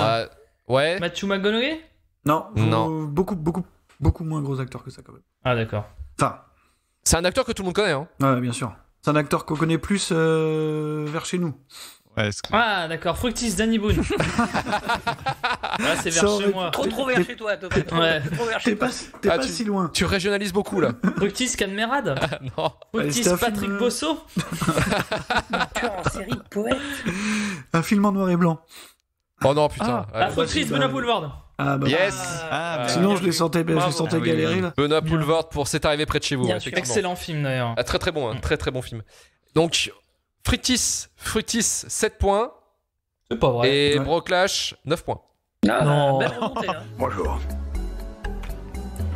Ouais. Matthew McConaughey? Non, Non. beaucoup moins gros acteur que ça quand même. Ah, d'accord. Enfin, C'est un acteur que tout le monde connaît, hein. ouais, bien sûr. C'est un acteur qu'on connaît plus vers chez nous. Ouais, Ah, d'accord. Fructis, Danny Boone. Là, c'est Ça vers aurait- chez moi. Trop vers chez toi, Thomas. Ouais. Trop vers chez T'es toi. pas, Ah, si loin. Tu régionalises beaucoup, là. Fructis, Canmerade. Non. Fructis, c'était un Patrick film, Bosso. Tueur en série, poète. Un film en noir et blanc. Oh non, putain. Ah, Ouais. Fructis, Benoît Boulevard. Ah bah. Yes. Ah, Sinon, je les sentais Bravo. galérer là. Benoît Poulvord pour C'est arrivé près de chez vous, Bien sûr. effectivement. Excellent film, d'ailleurs. Ah, très bon, très bon film. Donc, Fructis, 7 points. C'est pas vrai. Et Ouais. Broclash, 9 points. Ah, Non. belle remontée, hein. Bonjour.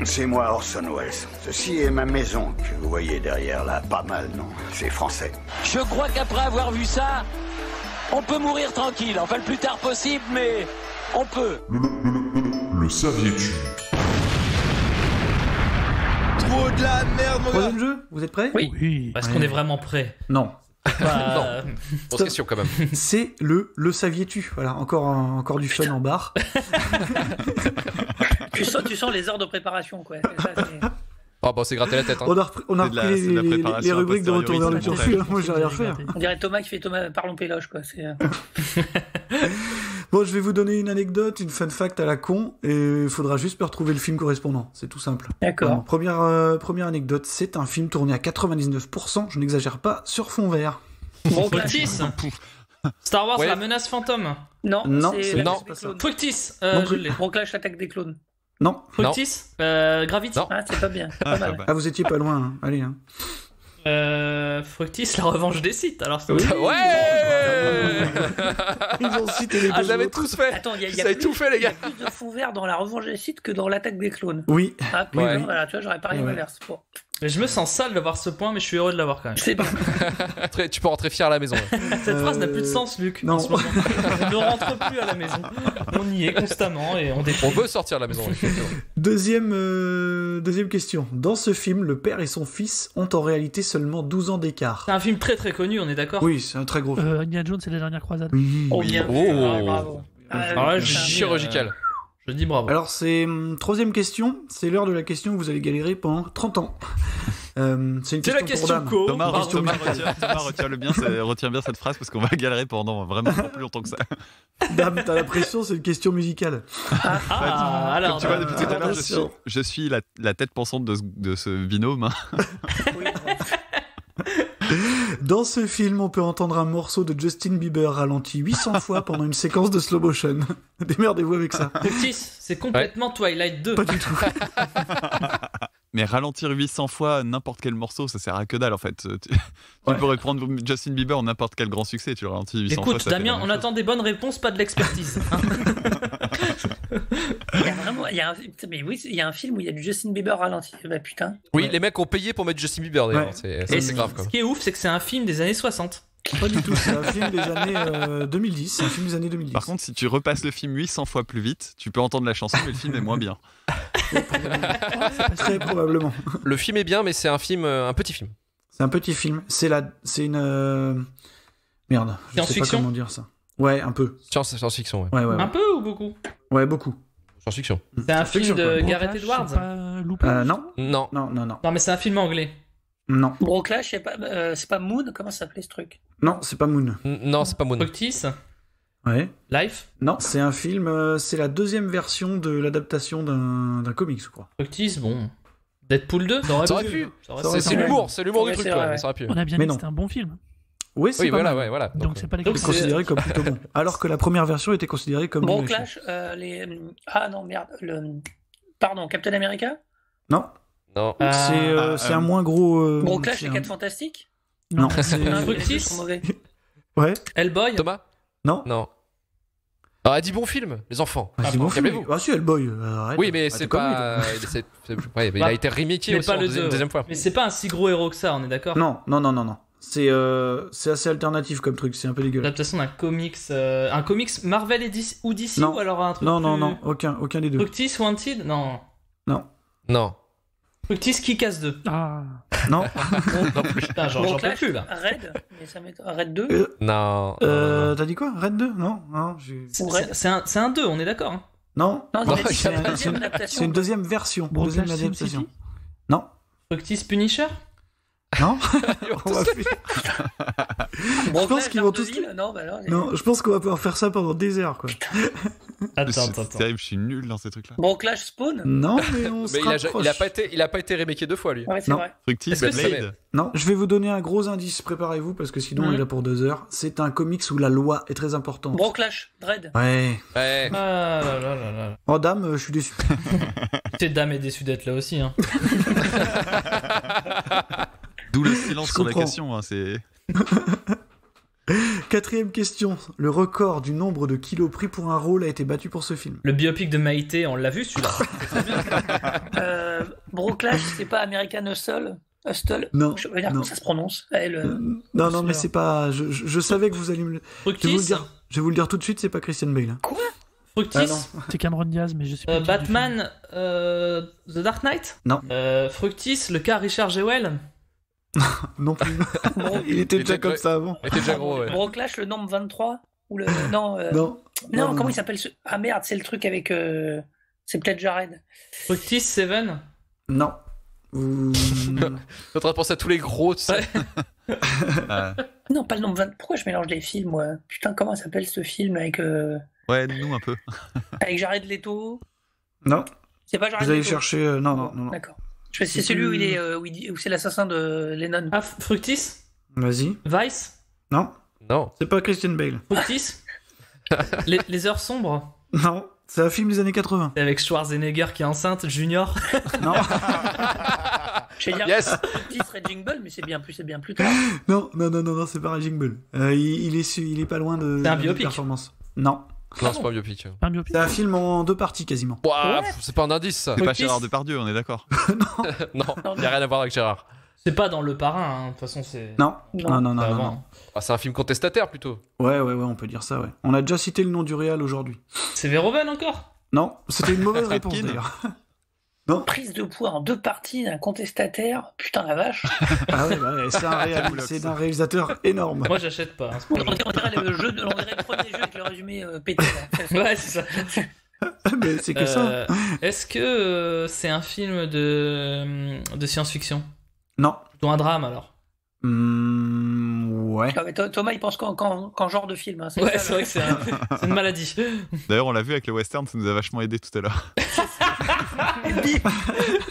C'est moi Orson Welles. Ceci est ma maison que vous voyez derrière là. Pas mal, non? C'est français. Je crois qu'après avoir vu ça, on peut mourir tranquille. Enfin, le plus tard possible, mais on peut. Le saviez-tu? Trop de la merde, mon gars. Troisième jeu, vous êtes prêts? Oui. Oui. Parce qu'on est vraiment prêt. Non. Bah, Grosse question, quand même. C'est le saviez-tu. Voilà, encore du fun en barre. Tu sens les heures de préparation, quoi. C'est ça, c'est- Oh, bah, c'est gratter la tête, hein. On a repris C'est de la- les, c'est de la les préparation rubriques de a retour vers le posteriori, turfu. c'est hein. Moi, j'ai rien fait. hein. On dirait Thomas qui fait Thomas Parlons Péloche, quoi. C'est, Bon, je vais vous donner une anecdote, une fun fact à la con, et il faudra juste me retrouver le film correspondant. C'est tout simple. D'accord. Première anecdote, c'est un film tourné à 99%, je n'exagère pas, sur fond vert. Fructis. Star Wars, Ouais. la menace fantôme. Non, Non, c'est c'est la non. des clones. Fructis, Non je plus. l'ai. Broclash, l'attaque des clones. Non. Fructis, Gravity. Non. Ah, c'est pas bien. Ah, Pas mal. bah. Ah, vous étiez pas loin, hein. Allez. Hein. Fructis, la revanche des sites. Alors, c'est Ouais. Ils ont cité les Ah, deux j'avais autres. tous fait. Attends, il y a Vous avez tout fait, les il y a gars. plus de fond vert dans la revanche des sites que dans l'attaque des clones. Oui. Ah, putain, Ouais. voilà, tu vois, j'aurais parié Ouais. l'inverse. Bon, Mais je me sens sale d'avoir ce point, mais je suis heureux de l'avoir quand même. c'est bien. Tu peux rentrer fier à la maison. là. Cette phrase n'a plus de sens, Luc. non. En ce moment. On ne rentre plus à la maison. On y est constamment et on On déprime. veut sortir de la maison. effectivement. Deuxième question. Dans ce film, le père et son fils ont en réalité seulement 12 ans d'écart. C'est un film très très connu, on est d'accord? Oui, c'est un très gros film. Indiana Jones et la dernière croisade. Oui. Oh, bien. Oh. Ah, bravo. Ah, Alors là, putain. je dis, Chirurgical. Je dis bravo. Alors, c'est troisième question. C'est l'heure de la question où vous allez galérer pendant 30 ans. C'est une C'est question la pour question Dame. co. Thomas, Pardon. Thomas, retiens bien cette phrase parce qu'on va galérer pendant vraiment pas plus longtemps que ça. Dame, t'as la pression, c'est une question musicale. Ah, alors. Comme tu vois, depuis tout à l'heure, attention. je suis la tête pensante de ce binôme. Hein. Dans ce film, on peut entendre un morceau de Justin Bieber ralenti 800 fois pendant une séquence de slow motion. Démerdez-vous avec ça. Fructis, c'est complètement Twilight 2. Pas du tout. Mais ralentir 800 fois n'importe quel morceau, ça sert à que dalle en fait. Tu pourrais prendre Justin Bieber en n'importe quel grand succès, tu le ralentis 800 fois. Écoute, Damien, on attend des bonnes réponses, pas de l'expertise. Il y a un film où il y a du Justin Bieber ralenti. Bah putain. Oui, les mecs ont payé pour mettre Justin Bieber d'ailleurs. Ouais. C'est grave quoi. Ce qui est ouf, c'est que c'est un film des années 60. Pas du tout, c'est un film des années 2010. C'est un film des années 2010. Par contre, si tu repasses le film 800 fois plus vite, tu peux entendre la chanson, mais le film est moins bien. Très probablement. Le film est bien, mais c'est un film, un petit film. C'est un petit film. C'est une. Merde. Je sais pas Science-fiction comment dire ça. Ouais, un peu. Science-fiction, ouais. Ouais. Un peu ou beaucoup? Ouais, beaucoup. Science-fiction. C'est un film de Bon, Gareth Flash, Edwards? c'est pas Lupin, Non. Non. Non, mais c'est un film anglais. Non. Broclash, c'est pas Moon? Comment ça s'appelait ce truc? Non, c'est pas Moon. Non, c'est pas Moon. Fructis? Ouais. Life? Non, c'est un film. C'est la deuxième version de l'adaptation d'un comics, je crois. Fructis, bon. Deadpool 2? Ça aurait pu. Ça aurait C'est pu. l'humour, c'est l'humour Ouais, du truc, c'est quoi. vrai. Ça aurait pu. On a bien Mais dit que non. c'était un bon film. Oui, c'est Oui, pas voilà, mal. ouais, voilà. Donc c'est pas les donc C'est considéré comme plutôt bon. Alors que la première version était considérée comme nul à chier. Broclash, Ah non, merde. Pardon, Captain America? Non. Non. C'est un moins gros. Broclash, c'est les un- 4 Fantastiques? Non, Non, c'est. les deux Fructis? sont mauvais. Ouais. Hellboy? Thomas? Non. Non. Alors, elle dit bon film, les enfants. Ah, c'est bon film. calmez-vous. Ah si, Hellboy. Arrête. Oui, mais Ah, c'est t'es comme lui, toi. pas. Ouais, mais il a été remaké Mais aussi pas en le 2. deuxième fois. Mais c'est pas un si gros héros que ça, on est d'accord? Non. C'est assez alternatif comme truc, c'est un peu dégueulasse. L'adaptation d'un comics. Un comics Marvel et DC, ou DC Non. ou alors un truc. Non, aucun des deux. Fructis Wanted? Non. Non. Fructis Kick-Ass 2. Ah, Non. Non plus. Putain, j'en peux Broclash, plus là. Red? Mais ça m'étonne. Red 2? Non. T'as dit quoi? Red 2? Non, Ou Red? C'est un 2, on est d'accord. Hein. Non. Non, Non, il a dit c'est c'est la un- deuxième adaptation. C'est une deuxième version. Broclash Deuxième Sin adaptation. City? Non. Fructis Punisher? Non. On va faire- Broclash, Je pense qu'ils vont tous- Daredevil? Non, bah alors. Non, je pense qu'on va pouvoir faire ça pendant des heures, quoi. Attends. C'est terrible, je suis nul dans ces trucs-là. Broclash Spawn? Non, mais on Mais se rapproche. il a pas été remaké 2 fois, lui. Ouais, c'est Non. vrai. Fructis, Est-ce que ça Blade. Non, je vais vous donner un gros indice, préparez-vous, parce que sinon on est là pour 2 heures. C'est un comics où la loi est très importante. Broclash, Dread. Ouais. Ouais. Ah là là là là. Oh dame, je suis déçu. Cette dame est déçue d'être là aussi. Hein. D'où le silence Je sur la comprends. question. Hein, c'est... 4ème question. Le record du nombre de kilos pris pour un rôle a été battu pour ce film. Le biopic de Maïté, on l'a vu celui-là. Broclash, c'est pas American Hustle? Non. Je veux dire non. comment ça se prononce. Non, mais c'est pas. Je savais que vous alliez me le. Fructis? Je vais vous le dire tout de suite, c'est pas Christian Bale. Hein. Fructis? Ah non. c'est Cameron Diaz, mais je sais pas. Batman, The Dark Knight? Non. Fructis, le cas Richard Jewell? Non plus. Il était déjà comme ça avant. Il était déjà gros, ouais. Broclash, le nombre 23? Ou le. Non, Non. comment il s'appelle ce. Ah merde, c'est le truc avec. C'est peut-être Jared. Fructis, Seven? Non. Vous- T'es en train de penser à tous les gros, tu sais. Non, pas le nombre 20. Pourquoi je mélange les films, moi? Putain, comment s'appelle ce film avec. Ouais, nous un peu. Avec Jared Leto? Non. C'est pas Jared Vous allez Leto? chercher. Non. D'accord. C'est celui où il est, où c'est l'assassin de Lennon. Ah, Fructis? Vas-y. Vice? Non. Non. C'est pas Christian Bale. Fructis? les heures sombres? Non. C'est un film des années 80. C'est avec Schwarzenegger qui est enceinte, Junior. Non. Je vais dire, Yes. petit serait Jingle, mais c'est bien plus tard. non, c'est pas Raging Bull. Il est pas loin de. C'est un de biopic. performance. Non. Non, c'est pas un biopic. Un biopic. C'est un film en 2 parties quasiment. Ouah, c'est pas un indice, ça. C'est pas Fructis? Gérard Depardieu, on est d'accord. Non, y a rien à voir avec Gérard. C'est pas dans Le Parrain, hein. De toute façon, c'est. Non. Non. Non. Avant. Ah, c'est un film contestataire, plutôt. Ouais, on peut dire ça, ouais. On a déjà cité le nom du réal aujourd'hui. C'est Verhoeven encore? Non, c'était une mauvaise Friedkin. réponse d'ailleurs. Prise de poids en 2 parties d'un contestataire. Putain, la vache. Ah ouais, c'est un réalisateur énorme. Moi, j'achète pas. Hein, c'est On pas dirait le premier jeu avec le résumé pété. Là. Ouais, c'est ça. Mais c'est que ça. Est-ce que c'est un film de science-fiction? Non. Plutôt un drame alors. Ouais. Ah, mais Thomas, il pense qu'en genre de film. Hein. Ouais, c'est vrai que c'est une maladie. D'ailleurs, on l'a vu avec le western, ça nous a vachement aidé tout à l'heure.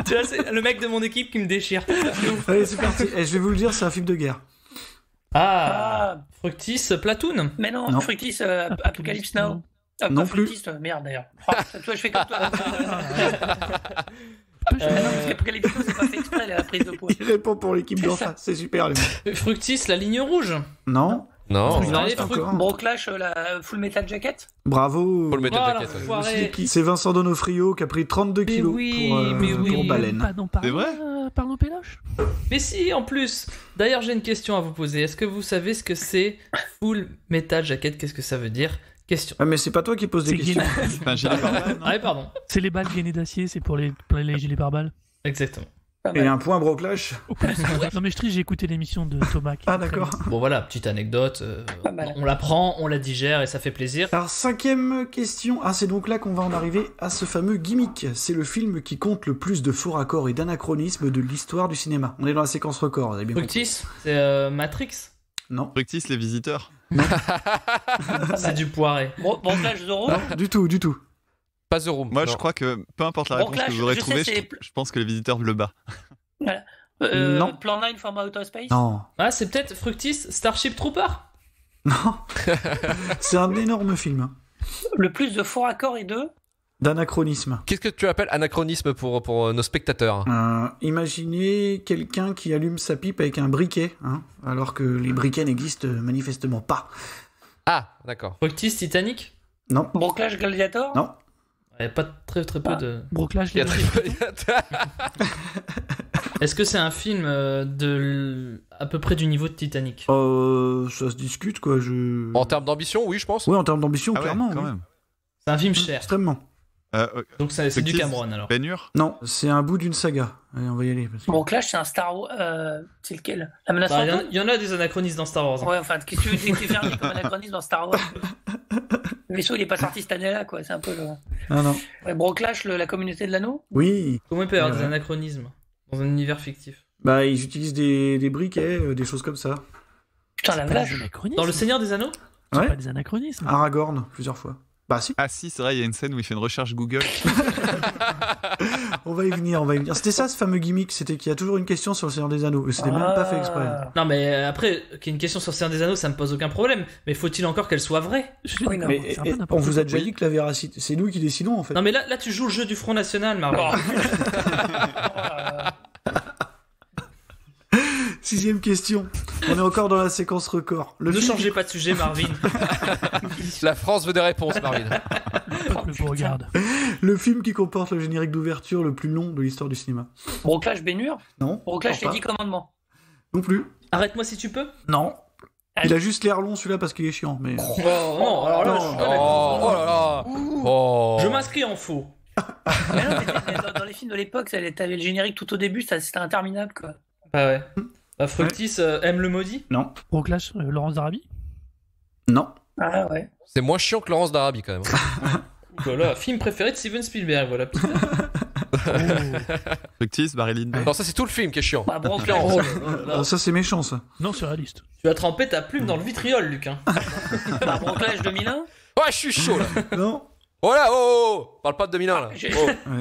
Tu vois, c'est le mec de mon équipe qui me déchire. Allez, c'est parti. Je vais vous le dire, c'est un film de guerre. Fructis, Platoon. Mais non. Fructis, Apocalypse Now. Non plus. Fructis, merde d'ailleurs. Toi, je fais comme toi. Apocalypse Now, c'est pas fait exprès la prise de poids. Il répond pour l'équipe d'en face, c'est super. Fructis, la ligne rouge. Non. Broclash, la Full Metal Jacket. Bravo. Full Metal Jacket. C'est Vincent Donofrio qui a pris 32 kilos pour Baleine. C'est vrai Pardon, Péloche. Mais si, en plus. D'ailleurs, j'ai une question à vous poser. Est-ce que vous savez ce que c'est Full Metal Jacket? Qu'est-ce que ça veut dire? Question. Ah, mais c'est pas toi qui poses des questions. C'est un gilet pare-balles. Ah, pardon. C'est les balles gainées d'acier, c'est pour les gilets pare-balles. Exactement. Et un point Broclash. Non mais je triche, j'ai écouté l'émission de Thomas. Ah d'accord. Bon voilà, petite anecdote. On la prend, on la digère et ça fait plaisir. Alors 5e question. C'est donc là qu'on va en arriver à ce fameux gimmick. C'est le film qui compte le plus de faux raccords et d'anachronismes de l'histoire du cinéma. On est dans la séquence record, vous avez bien Fructis, c'est Matrix. Non. Fructis, les visiteurs. C'est du poiré. Broclash, Zorro. Non, du tout. Pas The Room. Moi, je crois que peu importe la réponse que vous aurez trouvée, je pense que les visiteurs le bat. Voilà. Non. Plan 9 from Outer Space. Non. C'est peut-être Fructis, Starship Trooper. Non. C'est un énorme film. Le plus de faux raccords et de d'anachronisme. Qu'est-ce que tu appelles anachronisme pour nos spectateurs? Imaginez quelqu'un qui allume sa pipe avec un briquet, alors que les briquets n'existent manifestement pas. Ah, d'accord. Fructis, Titanic. Non. Broclash, Gladiator. Non. Il n'y a pas très peu de... Broclash, Il y a très peu. Est-ce que c'est un film à peu près du niveau de Titanic? Ça se discute, quoi. En termes d'ambition, oui, je pense. Oui, en termes d'ambition, clairement. Quand oui. même. C'est un film cher. Extrêmement. Donc c'est du Cameron, alors. Ben-Hur. Non, c'est un bout d'une saga. Allez, on va y aller. Parce que... Broclash, c'est un Star Wars... c'est lequel? La menace fantôme. Il y en a des anachronismes dans Star Wars. Ouais, enfin, qu'est-ce que tu veux faire comme anachronisme dans Star Wars? Le vaisseau, il est pas sorti cette année-là, quoi. C'est un peu le... Non. Ouais, Broclash, la communauté de l'anneau. Oui. Comment il peut y avoir des anachronismes dans un univers fictif? Ils utilisent des briquets, des choses comme ça. Putain, la vache. Dans Le Seigneur des Anneaux? C'est pas des anachronismes. Aragorn, plusieurs fois. Bah si. Ah si, c'est vrai, il y a une scène où il fait une recherche Google. On va y venir. C'était ça ce fameux gimmick, c'était qu'il y a toujours une question sur le Seigneur des Anneaux. Et c'était même pas fait exprès. Non mais après, qu'il y ait une question sur le Seigneur des Anneaux, ça me pose aucun problème. Mais faut-il encore qu'elle soit vraie? Oui, non, mais on vous a déjà dit que la véracité, c'est nous qui décidons en fait. Non mais là tu joues le jeu du Front National, Marvin. 6e question. On est encore dans la séquence record. Ne changez pas de sujet, Marvin. La France veut des réponses, Marvin. Le regarde. Le film qui comporte le générique d'ouverture le plus long de l'histoire du cinéma. Broclash, Ben-Hur. Non. Broclash, les 10 commandements. Non plus. Arrête-moi si tu peux. Non. Il a juste l'air long celui-là parce qu'il est chiant. Mais... non, alors là, oh là là. Oh. Je m'inscris en faux. Mais non, mais dans les films de l'époque, t'avais le générique tout au début, c'était interminable, quoi. Ah ouais. Fructis aime le maudit? Non. Broclash, Laurence d'Arabie? Non. Ah ouais. C'est moins chiant que Laurence d'Arabie quand même. Voilà, film préféré de Steven Spielberg, voilà. Fructis, Barry Lyndon. Non, ça c'est tout le film qui est chiant. Bah, Broclash. Ça c'est méchant ça. Non, c'est réaliste. Tu as trempé ta plume dans le vitriol, Luc. Bah, Broclash 2001. Ouais, je suis chaud là. Non. Oh là, oh. Parle pas de 2001 là.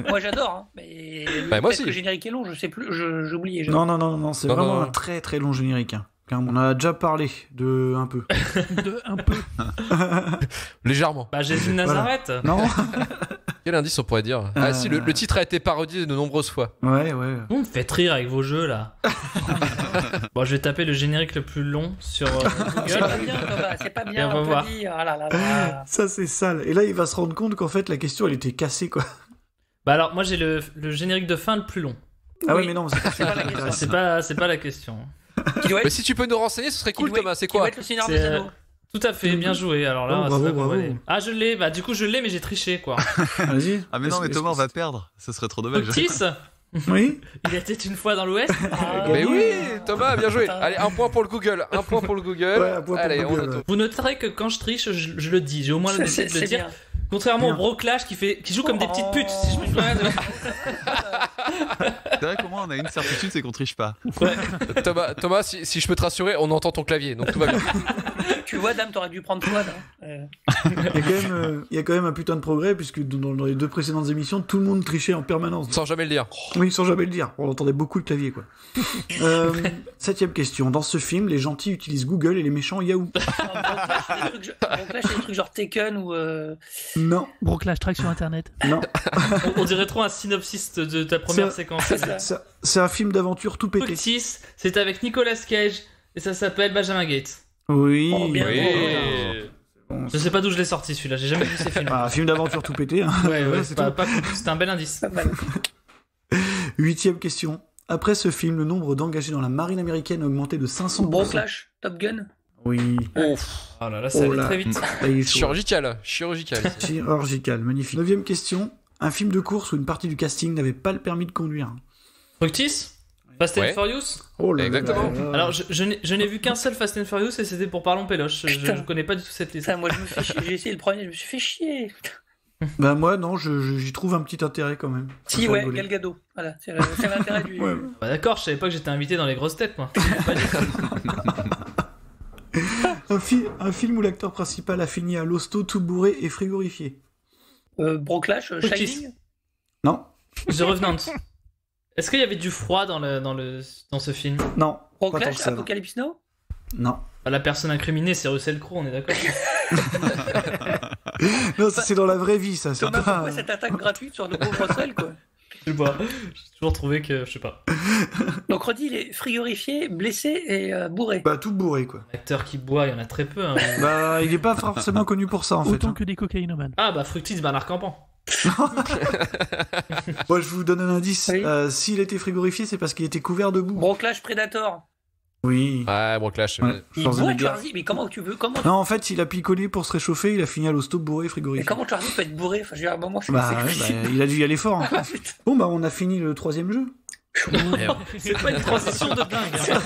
Moi j'adore, mais moi aussi. Le générique est long, je sais plus, j'oubliais. Non, c'est vraiment un très très long générique. On a déjà parlé de un peu. Légèrement. Bah Jésus de Nazareth. Voilà. Non. Quel indice on pourrait dire? Ah si, le titre a été parodié de nombreuses fois. Ouais. Vous me faites rire avec vos jeux là. Bon, je vais taper le générique le plus long sur Google. C'est pas bien, on va dire. Ah là. Ça c'est sale. Et là il va se rendre compte qu'en fait la question elle était cassée quoi. Bah alors moi j'ai le générique de fin le plus long. Ah oui mais non, c'est pas la question. C'est pas la question. Mais si tu peux nous renseigner, ce serait cool, Thomas. C'est quoi? Le Seigneur des Anneaux. Tout à fait, bien joué. Alors là, bravo. Ah, je l'ai. Bah du coup, je l'ai, mais j'ai triché, quoi. Vas-y. Ah mais non, mais Thomas, on va perdre. Ça serait trop dommage. Fructis. Oui. Il était une fois dans l'Ouest. Mais oui, Thomas, bien joué. Allez, un point pour le Google. Un point pour le Google. Ouais, un point pour Allez, Google, on note. Vous noterez que quand je triche, je le dis. J'ai au moins l'habitude de le dire. Contrairement au Broclash qui joue comme des petites putes, si je puis dire. C'est vrai qu'au moins on a une certitude, c'est qu'on triche pas. Thomas, si je peux te rassurer, on entend ton clavier, donc tout va bien. Tu vois, Dame, t'aurais dû prendre toi, là. Il y a quand même un putain de progrès, puisque dans les 2 précédentes émissions, tout le monde trichait en permanence. Sans jamais le dire. Oui, sans jamais le dire. On entendait beaucoup le clavier, quoi. 7ème question. Dans ce film, les gentils utilisent Google et les méchants Yahoo. Broclash, c'est des trucs genre Taken ou... Non. Broclash track sur internet. Non. On dirait trop un synopsis de ta première séquence. C'est un film d'aventure tout pété. Fructis, c'est avec Nicolas Cage et ça s'appelle Benjamin Gates. Oui. Oh, bien. Bon, je sais pas d'où je l'ai sorti celui-là, j'ai jamais vu ces films. Un film d'aventure tout pété. Hein. Ouais, c'est un bel indice. 8ème question. Après ce film, le nombre d'engagés dans la marine américaine a augmenté de 500%. Broclash, Top Gun. Oui. Oh là là, ça allait très vite. Chirurgical, magnifique. 9ème question. Un film de course où une partie du casting n'avait pas le permis de conduire. Fructis, Fast and Furious. Oh là exactement. là. Alors je n'ai vu qu'un seul Fast and Furious et c'était pour Parlons Péloche. Je connais pas du tout cette liste. Moi j'ai essayé le premier, je me suis fait chier. Bah moi non, j'y trouve un petit intérêt quand même. Si ouais, Gal Gadot. Voilà, c'est l'intérêt du... Ouais. Bah d'accord, je savais pas que j'étais invité dans les grosses têtes moi. Un film où l'acteur principal a fini à l'hosto tout bourré et frigorifié. Broclash, Shining. Non. The Revenant. Est-ce qu'il y avait du froid dans ce film? Non. Broclash, Apocalypse Now. Non. La personne incriminée, c'est Russell Crowe, on est d'accord? Non, c'est dans la vraie vie, ça. C'est Thomas, pas... pourquoi cette attaque gratuite sur le pauvre Russell, quoi? Je sais pas. J'ai toujours trouvé que... Je sais pas. Donc, redis, il est frigorifié, blessé et bourré. Bah, tout bourré, quoi. L'acteur qui boit, il y en a très peu. Hein. Bah, il est pas forcément connu pour ça, en fait. Autant que des cocaïnomanes. Ah, bah, Fructis, Bernard Campan. Moi, je vous donne un indice. Oui. S'il était frigorifié, c'est parce qu'il était couvert de boue. Broclash, Predator. Oui. Ouais, Broclash. Ouais. Il boit, Charlie, mais comment tu veux Non, en fait, il a picolé pour se réchauffer, il a fini à l'hosto bourré, frigorifié. Mais comment Charlie peut être bourré? Enfin, je veux dire, à un moment, je suis il a dû y aller fort. Hein. Bon, bah, on a fini le 3ème jeu. C'est pas une transition de dingue. Hein.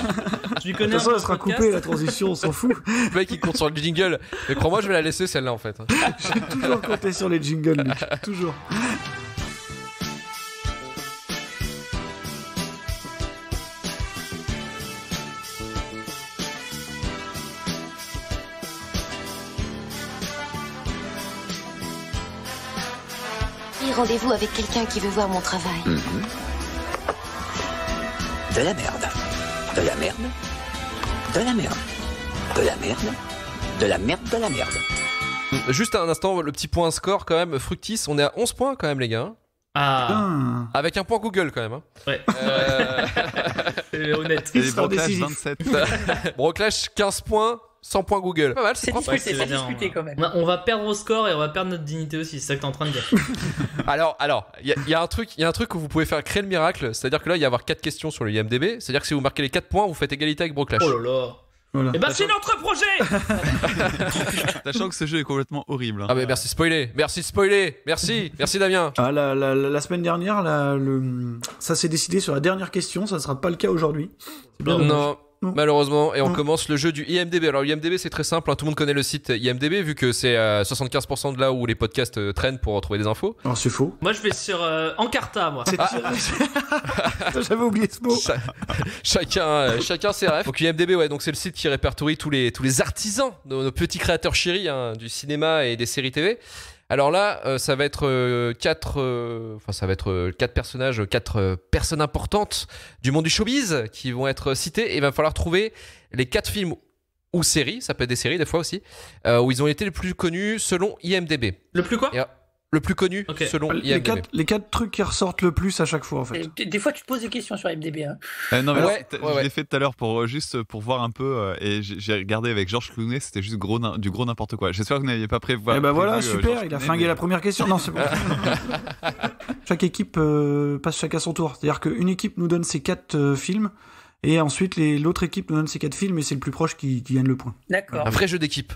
Je lui connais. De toute façon, elle sera coupée, la transition, on s'en fout. Le mec, il compte sur le jingle. Mais crois-moi, je vais la laisser celle-là, en fait. J'ai toujours compté sur les jingles, Luc. Toujours. Rendez-vous avec quelqu'un qui veut voir mon travail. De la merde. De la merde. De la merde. De la merde. De la merde, de la merde. Juste un instant, le petit point score quand même. Fructis, on est à 11 points quand même, les gars. Ah. Avec un point Google quand même. Hein. Ouais. C'est honnête. Et Broclash 27. Broclash 15 points. 100 points Google. Pas mal, c'est discuté quand même. On va perdre au score et on va perdre notre dignité aussi, c'est ça que t'es en train de dire. Alors, il y a un truc où vous pouvez faire créer le miracle, c'est-à-dire que là, il y a avoir 4 questions sur le IMDb, c'est-à-dire que si vous marquez les 4 points, vous faites égalité avec Broclash. Oh là là. Voilà. Et bah c'est notre projet. Sachant que ce jeu est complètement horrible. Hein. Ah mais merci de spoiler, merci Damien. Ah, la semaine dernière, ça s'est décidé sur la dernière question, ça ne sera pas le cas aujourd'hui. Non. Malheureusement, et on commence le jeu du IMDb. Alors IMDb c'est très simple, hein. Tout le monde connaît le site IMDb vu que c'est 75% de là où les podcasts traînent pour trouver des infos. Alors c'est faux. Moi je vais sur Encarta moi. J'avais oublié ce mot. Chacun ses rêves. Donc IMDb ouais, donc c'est le site qui répertorie tous les artisans, nos petits créateurs chéris hein, du cinéma et des séries TV. Alors là, ça va être 4 personnages, 4 personnes importantes du monde du showbiz qui vont être citées et il va falloir trouver les 4 films ou séries, ça peut être des séries des fois aussi, où ils ont été les plus connus selon IMDb. Le plus quoi ? Le plus connu selon IMDb. Les 4 trucs qui ressortent le plus à chaque fois en fait. Des fois tu te poses des questions sur IMDb. Hein. Non mais je l'ai fait tout à l'heure pour voir un peu et j'ai regardé avec Georges Clooney, c'était juste du gros n'importe quoi. J'espère que vous n'aviez pas prévu. Et bah voilà, super, il a flingué la première question. Non, c'est bon. Chaque équipe passe chacun son tour. C'est-à-dire qu'une équipe nous donne ses 4 films. Et ensuite, l'autre équipe nous donne ses 4 films et c'est le plus proche qui gagne le point. D'accord. Un vrai jeu d'équipe.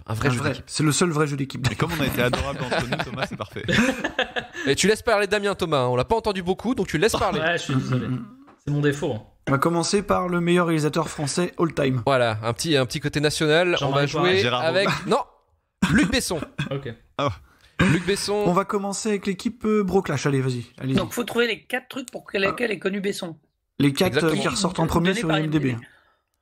C'est le seul vrai jeu d'équipe. Et comme on a été adorable entre nous, Thomas, c'est parfait. Et tu laisses parler Damien, Thomas. On l'a pas entendu beaucoup, donc tu laisses parler. Ouais, je suis désolé. C'est mon défaut. On va commencer par le meilleur réalisateur français all time. Voilà, un petit côté national. On va jouer avec... Non, Luc Besson. Ok. Oh. Luc Besson. On va commencer avec l'équipe Broclash. Allez, vas-y. Donc, faut trouver les 4 trucs pour lesquels est connu Besson. Les 4 Exactement. qui ressortent en premier Donné sur par IMDb. IMDb.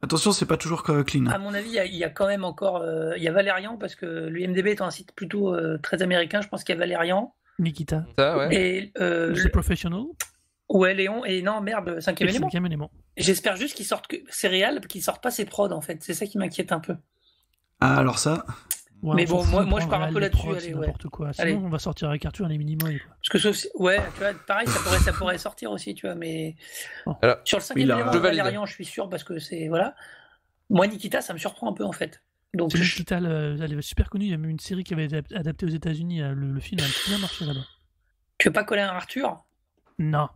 Attention, c'est pas toujours clean. À mon avis, il y a quand même encore. Il y a Valérian, parce que l'IMDb étant un site plutôt très américain, je pense qu'il y a Valérian. Nikita. Ça, ouais. Et. The Professional. Ouais, Léon. Et non, merde, 5e élément. 5e élément. J'espère juste qu'ils sortent. C'est réel, qu'ils sortent pas ces prods, en fait. C'est ça qui m'inquiète un peu. Ah, alors ça. Ouais, Mais on bon, s'en fout, moi je on pars prend un peu les là-dessus. prods, Allez, c'est ouais. n'importe quoi. Allez. Sinon, on va sortir avec Arthur les Minimoys. Parce que ouais, tu vois, pareil, ça pourrait sortir aussi, tu vois, mais Alors, sur le 5e oui, là, élément je de valide. Valérian, je suis sûr, parce que c'est voilà. Moi, Nikita, ça me surprend un peu, en fait. Donc C'est Nikita, elle est super connue. Il y a même une série qui avait été adaptée aux États-Unis. Le film a bien marché là-bas. tu veux pas coller un Arthur? Non.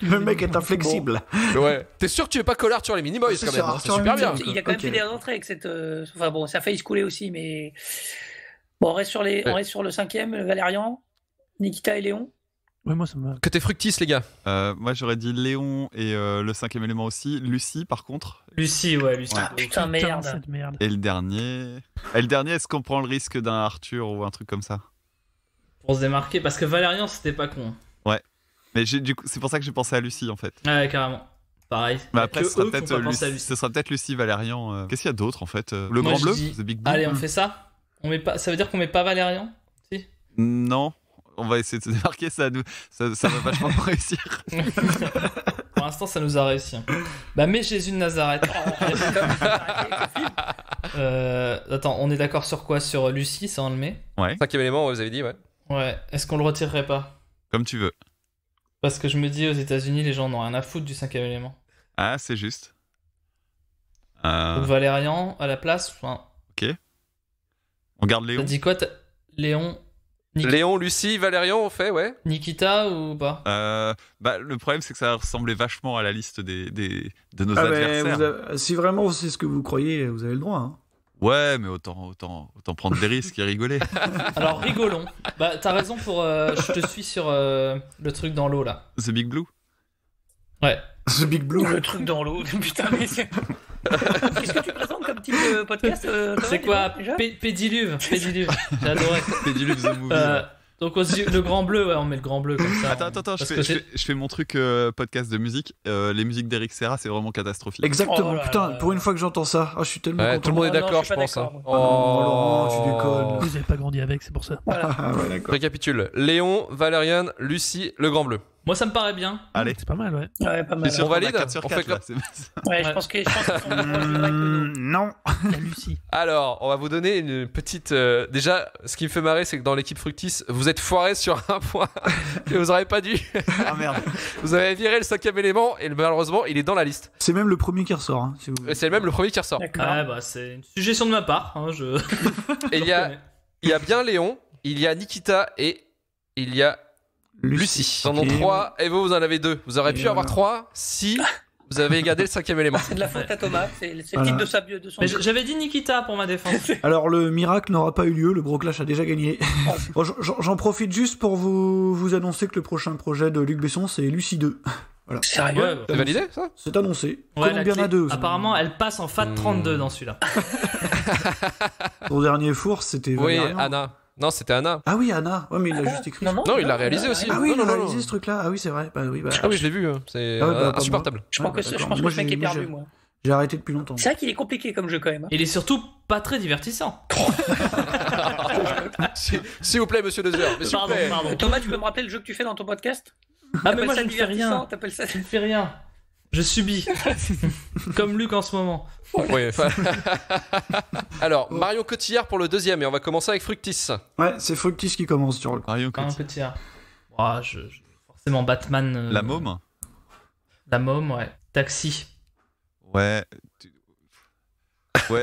Le mec est inflexible. Ouais. T'es sûr que tu veux pas coller sur les Minimoys C'est quand sur même, hein, c'est Arthur super bien. Minimoys. Il a quand même Ok. fait des entrées avec cette. Enfin bon, ça a failli se couler aussi, mais bon, on reste sur Ouais. le 5e, Valérian, Nikita et Léon. Ouais, moi, ça me. Côté Fructis, les gars. Moi, j'aurais dit Léon et le 5e élément aussi. Lucie, par contre. Lucie, ouais, Lucie. Ah putain, Putain, merde. cette merde. Et le dernier. Et le dernier, est-ce qu'on prend le risque d'un Arthur ou un truc comme ça? Pour se démarquer, parce que Valérian, c'était pas con. Mais du coup, c'est pour ça que j'ai pensé à Lucie en fait. Ouais, carrément. Pareil. Mais après, Que ce sera eux peut-être font pas penser à Lucie. ce sera peut-être Lucie, Valérian. Qu'est-ce qu'il y a d'autre en fait? Le Moi, Grand je Bleu? dis- The Big Blue? Allez, on fait ça. On met pas. Ça veut dire qu'on met pas Valérian? Si. Non. On va essayer de se démarquer, ça va vachement réussir. Pour l'instant, ça nous a réussi. Bah, mets Jésus de Nazareth. Attends, on est d'accord sur quoi? Sur Lucie, ça on le met? Ouais, 5e élément, vous avez dit, ouais. Ouais. Est-ce qu'on le retirerait pas? comme tu veux. Parce que je me dis, aux États-Unis, les gens n'ont rien à foutre du 5e élément. Ah, c'est juste. Donc Valérian à la place. Enfin, Ok. On garde t'as Léon. dit quoi? Léon, Léon, Lucie, Valérian, on fait, ouais. Nikita ou pas? Bah, le problème, c'est que ça ressemblait vachement à la liste de nos Ah, adversaires. si vraiment c'est ce que vous croyez, vous avez le droit. Hein. Ouais, mais autant prendre des risques et rigoler. Alors rigolons. Bah t'as raison pour. Je te suis sur le truc dans l'eau là. The Big Blue. Ouais. The Big Blue. Le truc dans l'eau. Putain, mais c'est. Qu'est-ce que tu présentes comme type de podcast Thomas, C'est quoi? déjà Pédiluve. Pédiluve. J'ai adoré. Pédiluve the Movie. Donc aussi, le grand bleu, ouais, on met le grand bleu comme ça. Attends, Parce je que fais mon truc podcast de musique. Les musiques d'Eric Serra, c'est vraiment catastrophique. Exactement, Oh là putain, là. pour une fois que j'entends ça, je suis tellement Ouais, content. tout le monde est Non, d'accord, je je suis pas pense. d'accord, hein. moi. Laurent, tu déconnes. Vous avez pas grandi avec, c'est pour ça. Ah ouais, d'accord. Récapitule. Léon, Valérian, Lucie, le Grand Bleu. Moi ça me paraît bien. Allez. C'est pas mal, ouais. Ouais, pas mal. C'est sûr On qu'on a valide 4 sur On 4, fait là, quoi c'est- Ouais, je pense qu'ils sont plus proches de vrai que nous. Non. Il y a Lucie. Alors, on va vous donner une petite. Déjà, ce qui me fait marrer, c'est que dans l'équipe Fructis, vous êtes foirés sur un point que vous auriez pas dû. Ah merde. Vous avez viré le 5e élément et malheureusement, il est dans la liste. C'est même le premier qui ressort. Hein, si vous... Et c'est même le premier qui ressort. D'accord. Ouais, bah c'est une suggestion de ma part. Hein, je. Et il y a bien Léon, il y a Nikita et il y a Lucie. Ils en ont Ok. 3 et vous en avez 2. Vous aurez Et pu avoir 3 si vous avez gardé le 5e élément. C'est de la faute à Thomas. C'est le Voilà. titre de son. Mais j'avais dit Nikita pour ma défense. Alors le miracle n'aura pas eu lieu, le Broclash a déjà gagné. Bon, j'en profite juste pour vous annoncer que le prochain projet de Luc Besson c'est Lucie 2. Voilà. Sérieux? Ouais, C'est validé ça? C'est annoncé. Ouais, la Colombiana clé- 2 aussi. Apparemment, elle passe en FAT 32 dans celui-là. Son dernier four c'était Oui, Valérian. Anna. Non, c'était Anna. Ah oui, Anna. Ouais, mais il l'a juste écrit. Non, il l'a réalisé aussi. Ah oui, Non, il a non, non, réalisé non. ce truc-là. Ah oui, c'est vrai. Bah oui, bah. Ah oui, je l'ai vu. C'est Ah ouais, bah, pas insupportable. Je pense que d'accord. je pense que Moi, le mec j'ai- est moi, perdu, j'ai- moi. J'ai arrêté depuis longtemps. C'est vrai qu'il est compliqué comme jeu quand même. Il est surtout pas très divertissant. S'il vous plaît, monsieur Dezer. Mais s'il vous Pardon, plaît. pardon. Thomas, tu peux me rappeler le jeu que tu fais dans ton podcast? Ah, mais moi T'appelles ça je ne fais rien. divertissant, t'appelles ça. Je ne fais rien. Je subis. Comme Luc en ce moment. Oui, enfin- Alors, Marion Cotillard pour le 2e et on va commencer avec Fructis. Ouais, c'est Fructis qui commence sur le coup. Marion Un Cotillard. petit R. Ouah, forcément Batman. La môme. La môme, ouais. Taxi. Ouais. Ouais.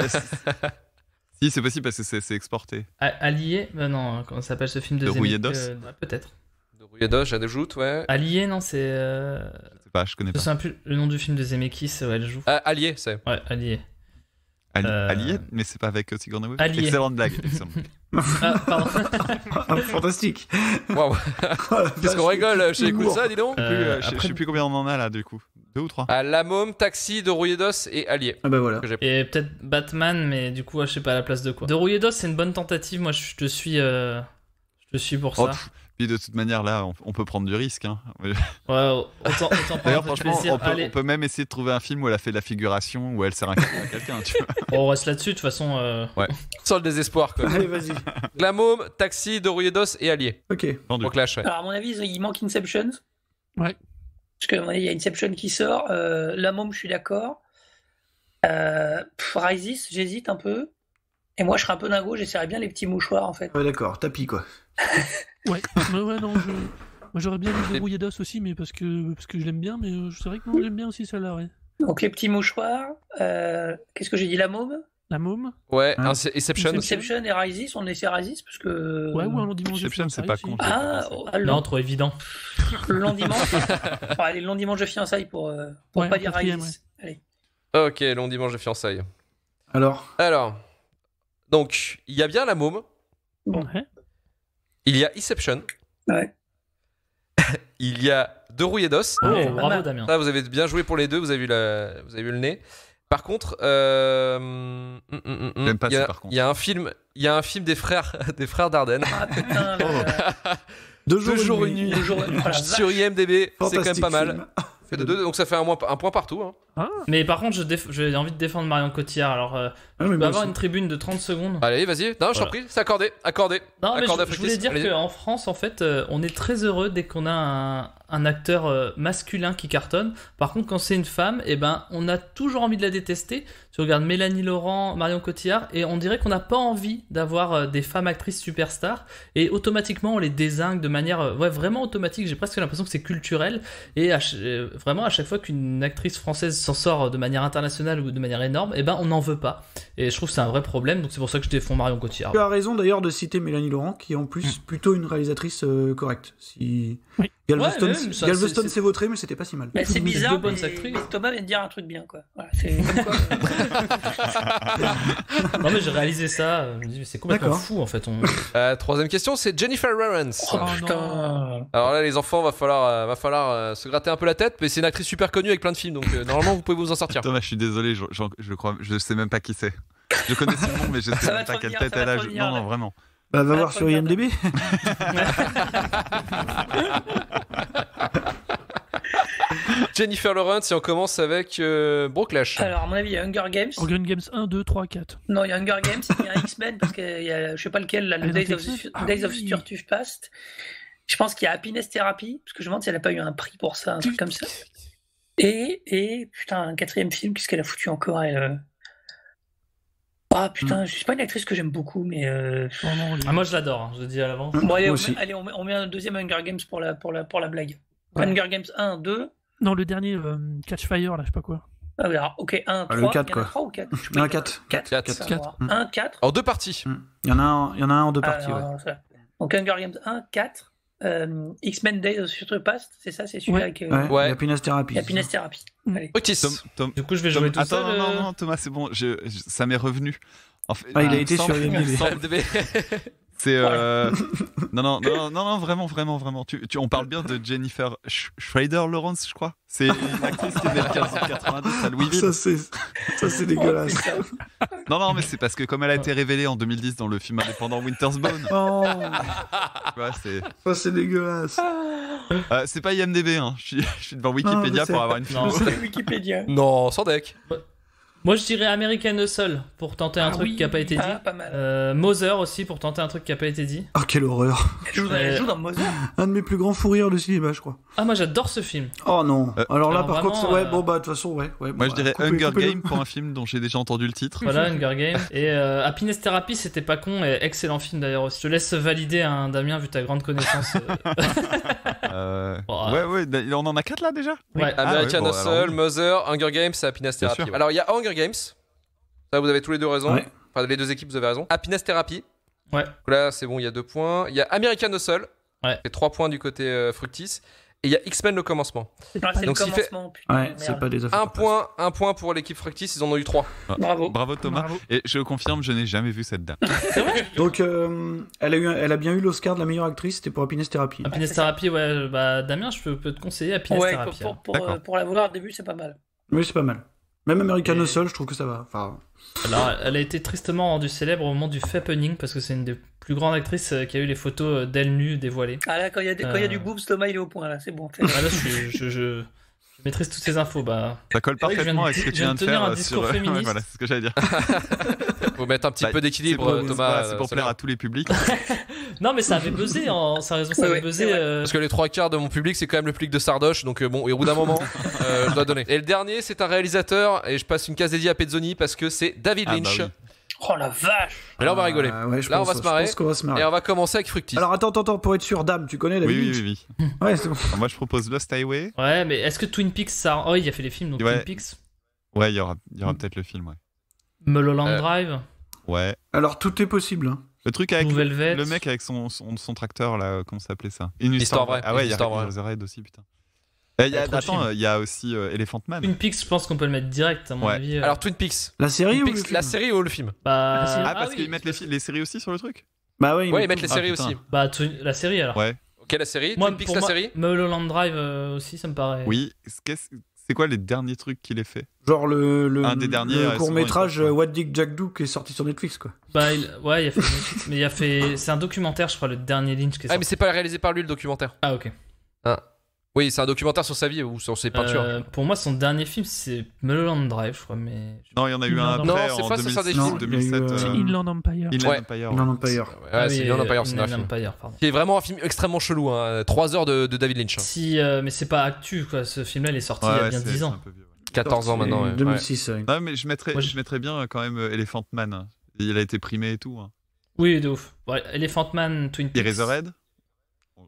Si, c'est possible parce que c'est exporté. Allié non, comment ça s'appelle ce film de De Zemeckis, Rouillet d'os ouais, peut-être. De Rouillet-d'Os, j'ajoute, ouais. Allié, non, c'est. Je sais pas, je connais Je pas. sais un peu le nom du film de Zemeckis, ouais, elle joue. Allié, c'est. Ouais, Allié. Allié, mais c'est pas avec Sigourney Weaver. Allié. Excellente blague. Excellente blague. Ah, pardon. Fantastique. Waouh. Qu'est-ce qu'on rigole chez Humour. Écoute ça, dis donc. Je sais plus combien on en a là, du coup. 2 ou 3. Ah, La Môme, Taxi, De Rouillet-d'Os et Allié. Ah bah voilà. Que j'ai- Et peut-être Batman, mais du coup, je sais pas à la place de quoi. De Rouillet d'os, c'est une bonne tentative. Moi, je te suis pour ça. Oh, Puis de toute manière, là, on peut prendre du risque. Hein. Ouais, autant D'ailleurs, prendre franchement, plaisir. on peut même essayer de trouver un film où elle a fait de la figuration, où elle sert un câlin à quelqu'un. Tu vois. On reste là-dessus, de toute façon. Ouais. Sans le désespoir, quoi. Allez, vas-y. La Môme, Taxi, Deux rouillés d'os et Allié. Ok. Au clash, ouais. Alors, à mon avis, il manque Inception. Ouais. Parce qu'à mon avis, il y a Inception qui sort. La Môme, je suis d'accord. Rises, j'hésite un peu. Et moi, je serais un peu dingo, j'essaierais bien les petits mouchoirs, en fait. Ouais, d'accord, tapis, quoi. Ouais, non, moi j'aurais bien vu Deux rouillés d'os aussi, mais parce que je l'aime bien, mais c'est vrai que moi j'aime bien aussi celle-là, ouais. Donc, les petits mouchoirs. Qu'est-ce que j'ai dit, la Môme? La Môme. Ouais, Inception aussi. Inception et Rises, on essaie Rises, parce que... Ouais, ou un long dimanche. Inception, c'est pas con. Non, trop évident. Le long dimanche. Allez, le long dimanche de fiançailles pour Ouais, pas dire quatrième, Rises. Allez. Ok, long dimanche de fiançailles. Alors, donc, il y a bien La Môme. Ouais. Il y a Inception. Ouais. Il y a Deux rouillés d'os. Oh, bravo, Damien. Ça, vous avez bien joué pour les deux, vous avez vu le nez. Par contre, J'aime pas ça, par contre. il y a un film des frères Dardenne. Ah putain, Deux jours une nuit. Voilà, Sur IMDb, c'est quand même Fantastique pas mal. film. Fait de 2, donc ça fait un point partout. Hein. Mais par contre, j'ai envie de défendre Marion Cotillard. Alors, je peux avoir une tribune de 30 secondes. Allez, vas-y. Non, je t'en prie, c'est accordé. Non, mais Accordé à je voulais Frictis. dire qu'en France, en fait, on est très heureux dès qu'on a un acteur masculin qui cartonne. Par contre, quand c'est une femme, eh ben, on a toujours envie de la détester. Tu regardes Mélanie Laurent, Marion Cotillard, et on dirait qu'on n'a pas envie d'avoir des femmes actrices superstars. Et automatiquement, on les dézingue de manière vraiment automatique. J'ai presque l'impression que c'est culturel. Et vraiment, à chaque fois qu'une actrice française s'en sort de manière internationale ou de manière énorme, eh ben, on n'en veut pas. Et je trouve que c'est un vrai problème. Donc c'est pour ça que je défends Marion Cotillard. Tu as raison d'ailleurs de citer Mélanie Laurent, qui est en plus plutôt une réalisatrice correcte. Si... Oui. Galveston s'est vautré, mais c'était pas si mal. Mais c'est bizarre, bonnes mais actrices. Thomas vient de dire un truc bien, quoi. Voilà, c'est comme quoi. Non mais j'ai réalisé ça, je me dis c'est complètement fou en fait. Troisième question, c'est Jennifer Lawrence. Oh putain. Alors là les enfants, va falloir se gratter un peu la tête, mais c'est une actrice super connue avec plein de films, donc normalement vous pouvez vous en sortir. Thomas, je suis désolé, je sais même pas qui c'est. Je connais son nom, mais je sais même pas quelle tête elle a. Non, vraiment. Bah, va voir sur IMDb. Jennifer Lawrence, et on commence avec Brocklash. Alors, à mon avis, il y a Hunger Games. Hunger Games 1, 2, 3, 4. Non, il y a Hunger Games, il y a X-Men, parce qu'il y a, je sais pas lequel, là, le Days of Future Past. Je pense qu'il y a Happiness Therapy, parce que je me demande si elle a pas eu un prix pour ça, un truc comme ça. Et putain, un quatrième film, qu'est-ce qu'elle a foutu encore, elle Ah putain, je suis pas une actrice que j'aime beaucoup, mais. Moi je l'adore, hein, je le dis à l'avance. Bon, allez, on met un deuxième Hunger Games pour la blague. Ouais. Hunger Games 1, 2. Non, le dernier, Catch Fire, là, je sais pas quoi. Ah oui, alors, ok, 1, 3. Le 4, il y en a 3 ou 4 Non, 4. 4. 1, 4. En 2 parties. Il y en a un en 2 parties, alors, ouais. Donc Hunger Games 1, 4. X-Men Days of Future Past, c'est ça, c'est celui-là avec. Ouais. Happiness Therapy. Happiness Therapy. Allez. Du coup, je vais jouer tout seul. Non, Thomas, c'est bon, ça m'est revenu. En fait, il a été sur IMDb. C'est non, vraiment. On parle bien de Jennifer Schrader Lawrence, je crois. C'est une actrice qui est née en 1990 à Louisville. Ça c'est dégueulasse. Non, mais c'est parce que comme elle a été révélée en 2010 dans le film indépendant Winter's Bone. Oh. Ça c'est dégueulasse. C'est pas IMDb, hein. Je suis devant Wikipédia pour avoir une photo. C'est Wikipédia. Non, sans deck. Moi je dirais American Hustle pour tenter un truc qui a pas été dit. Pas mal. Mother aussi pour tenter un truc qui a pas été dit. Oh, quelle horreur. Elle joue dans Mother. Un de mes plus grands fous rires de cinéma, je crois. Ah, moi j'adore ce film. Oh non. Alors là, par vraiment, contre, ouais, bon bah de toute façon, ouais. Moi je dirais Hunger Games pour un film dont j'ai déjà entendu le titre. Voilà, Hunger Games. Et Happiness Therapy, c'était pas con, et excellent film d'ailleurs aussi. Je te laisse valider, hein, Damien, vu ta grande connaissance. Ouais, on en a 4 là déjà. Ouais. American Hustle, Mother, Hunger Games et Happiness Therapy. Sûr, Alors il y a Hunger Games. Ça, vous avez tous les deux raison. Ouais. Enfin, les deux équipes, vous avez raison. Happiness Therapy. Ouais. Donc là, c'est bon, il y a 2 points. Il y a American Hustle. Ouais. Et 3 points du côté Fructis. Et il y a X-Men le commencement. C'est donc le commencement, putain. Ouais, c'est pas des affaires. Un point pour l'équipe Fructis, ils en ont eu 3. Bravo Thomas. Bravo. Et je confirme, je n'ai jamais vu cette dame. Donc elle a bien eu l'Oscar de la meilleure actrice, c'était pour Happiness Therapy. Happiness Therapy, ouais, bah Damien, je peux te conseiller Happiness Therapy. Pour la vouloir au début, c'est pas mal. Oui, c'est pas mal. Même American Hustle, je trouve que ça va. Enfin... Alors, elle a été tristement rendue célèbre au moment du Fappening parce que c'est une des plus grandes actrices qui a eu les photos d'elle nue dévoilées. Ah là, quand il y a du boobs, Thomas il est au point là, c'est bon. Ah là, je maîtrise toutes ces infos. Ça colle parfaitement avec ce que tu viens de faire. Un discours féministe. Ouais, voilà, c'est ce que j'allais dire. Faut mettre un petit peu d'équilibre, Thomas. C'est pour plaire à tous les publics. Non, mais ça avait buzzé, ça avait buzzé. Parce que les 3/4 de mon public, c'est quand même le public de Sardoche, donc bon, et au bout d'un moment, je dois donner. Et le dernier, c'est un réalisateur, et je passe une case dédiée à Pezzoni parce que c'est David Lynch. Bah oui. Oh la vache! Et là, on va rigoler. Ouais, là, on va se marrer. Et on va commencer avec Fructis. Alors, attends, pour être sûr, Dame, tu connais David Lynch? Oui. Ouais, c'est bon. Alors, moi, je propose Lost Highway. Ouais, mais est-ce que Twin Peaks, ça. Oh, il a fait les films, donc Twin Peaks. Ouais, il y aura peut-être le film, ouais. Mulholland Drive. Ouais. Alors, tout est possible. Hein. Le truc avec le mec avec son tracteur, là, comment ça s'appelait ça? Une histoire vraie. Ah ouais, il y a Razorhead aussi, putain. Attends, il y a aussi Elephant Man. Twin Peaks, je pense qu'on peut le mettre direct, à mon avis. Alors, Twin Peaks. La série La série ou le film? Parce qu'ils mettent les séries aussi sur le truc? Bah oui, ils mettent les séries aussi. Bah, la série alors. Ouais. Ok, la série. Twin Peaks, la série. Mulholland Drive aussi, ça me paraît. Oui. C'est quoi les derniers trucs qu'il ait fait? Genre un des derniers, le court-métrage What Did Jack Do qui est sorti sur Netflix, quoi. Bah, il a fait Netflix, mais c'est un documentaire, je crois, le dernier Lynch qui est sorti. Ah, mais c'est pas réalisé par lui, le documentaire. Ah, ok. Oui, c'est un documentaire sur sa vie ou sur ses peintures. Pour moi, son dernier film, c'est Mulholland Drive, je crois, mais... Non, il y en a eu un après, non, c'est pas sur des films. 2007. C'est Inland Empire. Inland Empire. Ouais, c'est Inland Empire, c'est un film. Qui est vraiment un film extrêmement chelou, 3 heures de David Lynch. Si, mais c'est pas actu, quoi. Ce film-là, il est sorti il y a bien 10 ans. 14 ans maintenant, ouais. 2006, ouais. Non, mais je mettrais bien quand même Elephant Man. Il a été primé et tout. Oui, de ouf. Ouais, Elephant Man, Twin Peaks.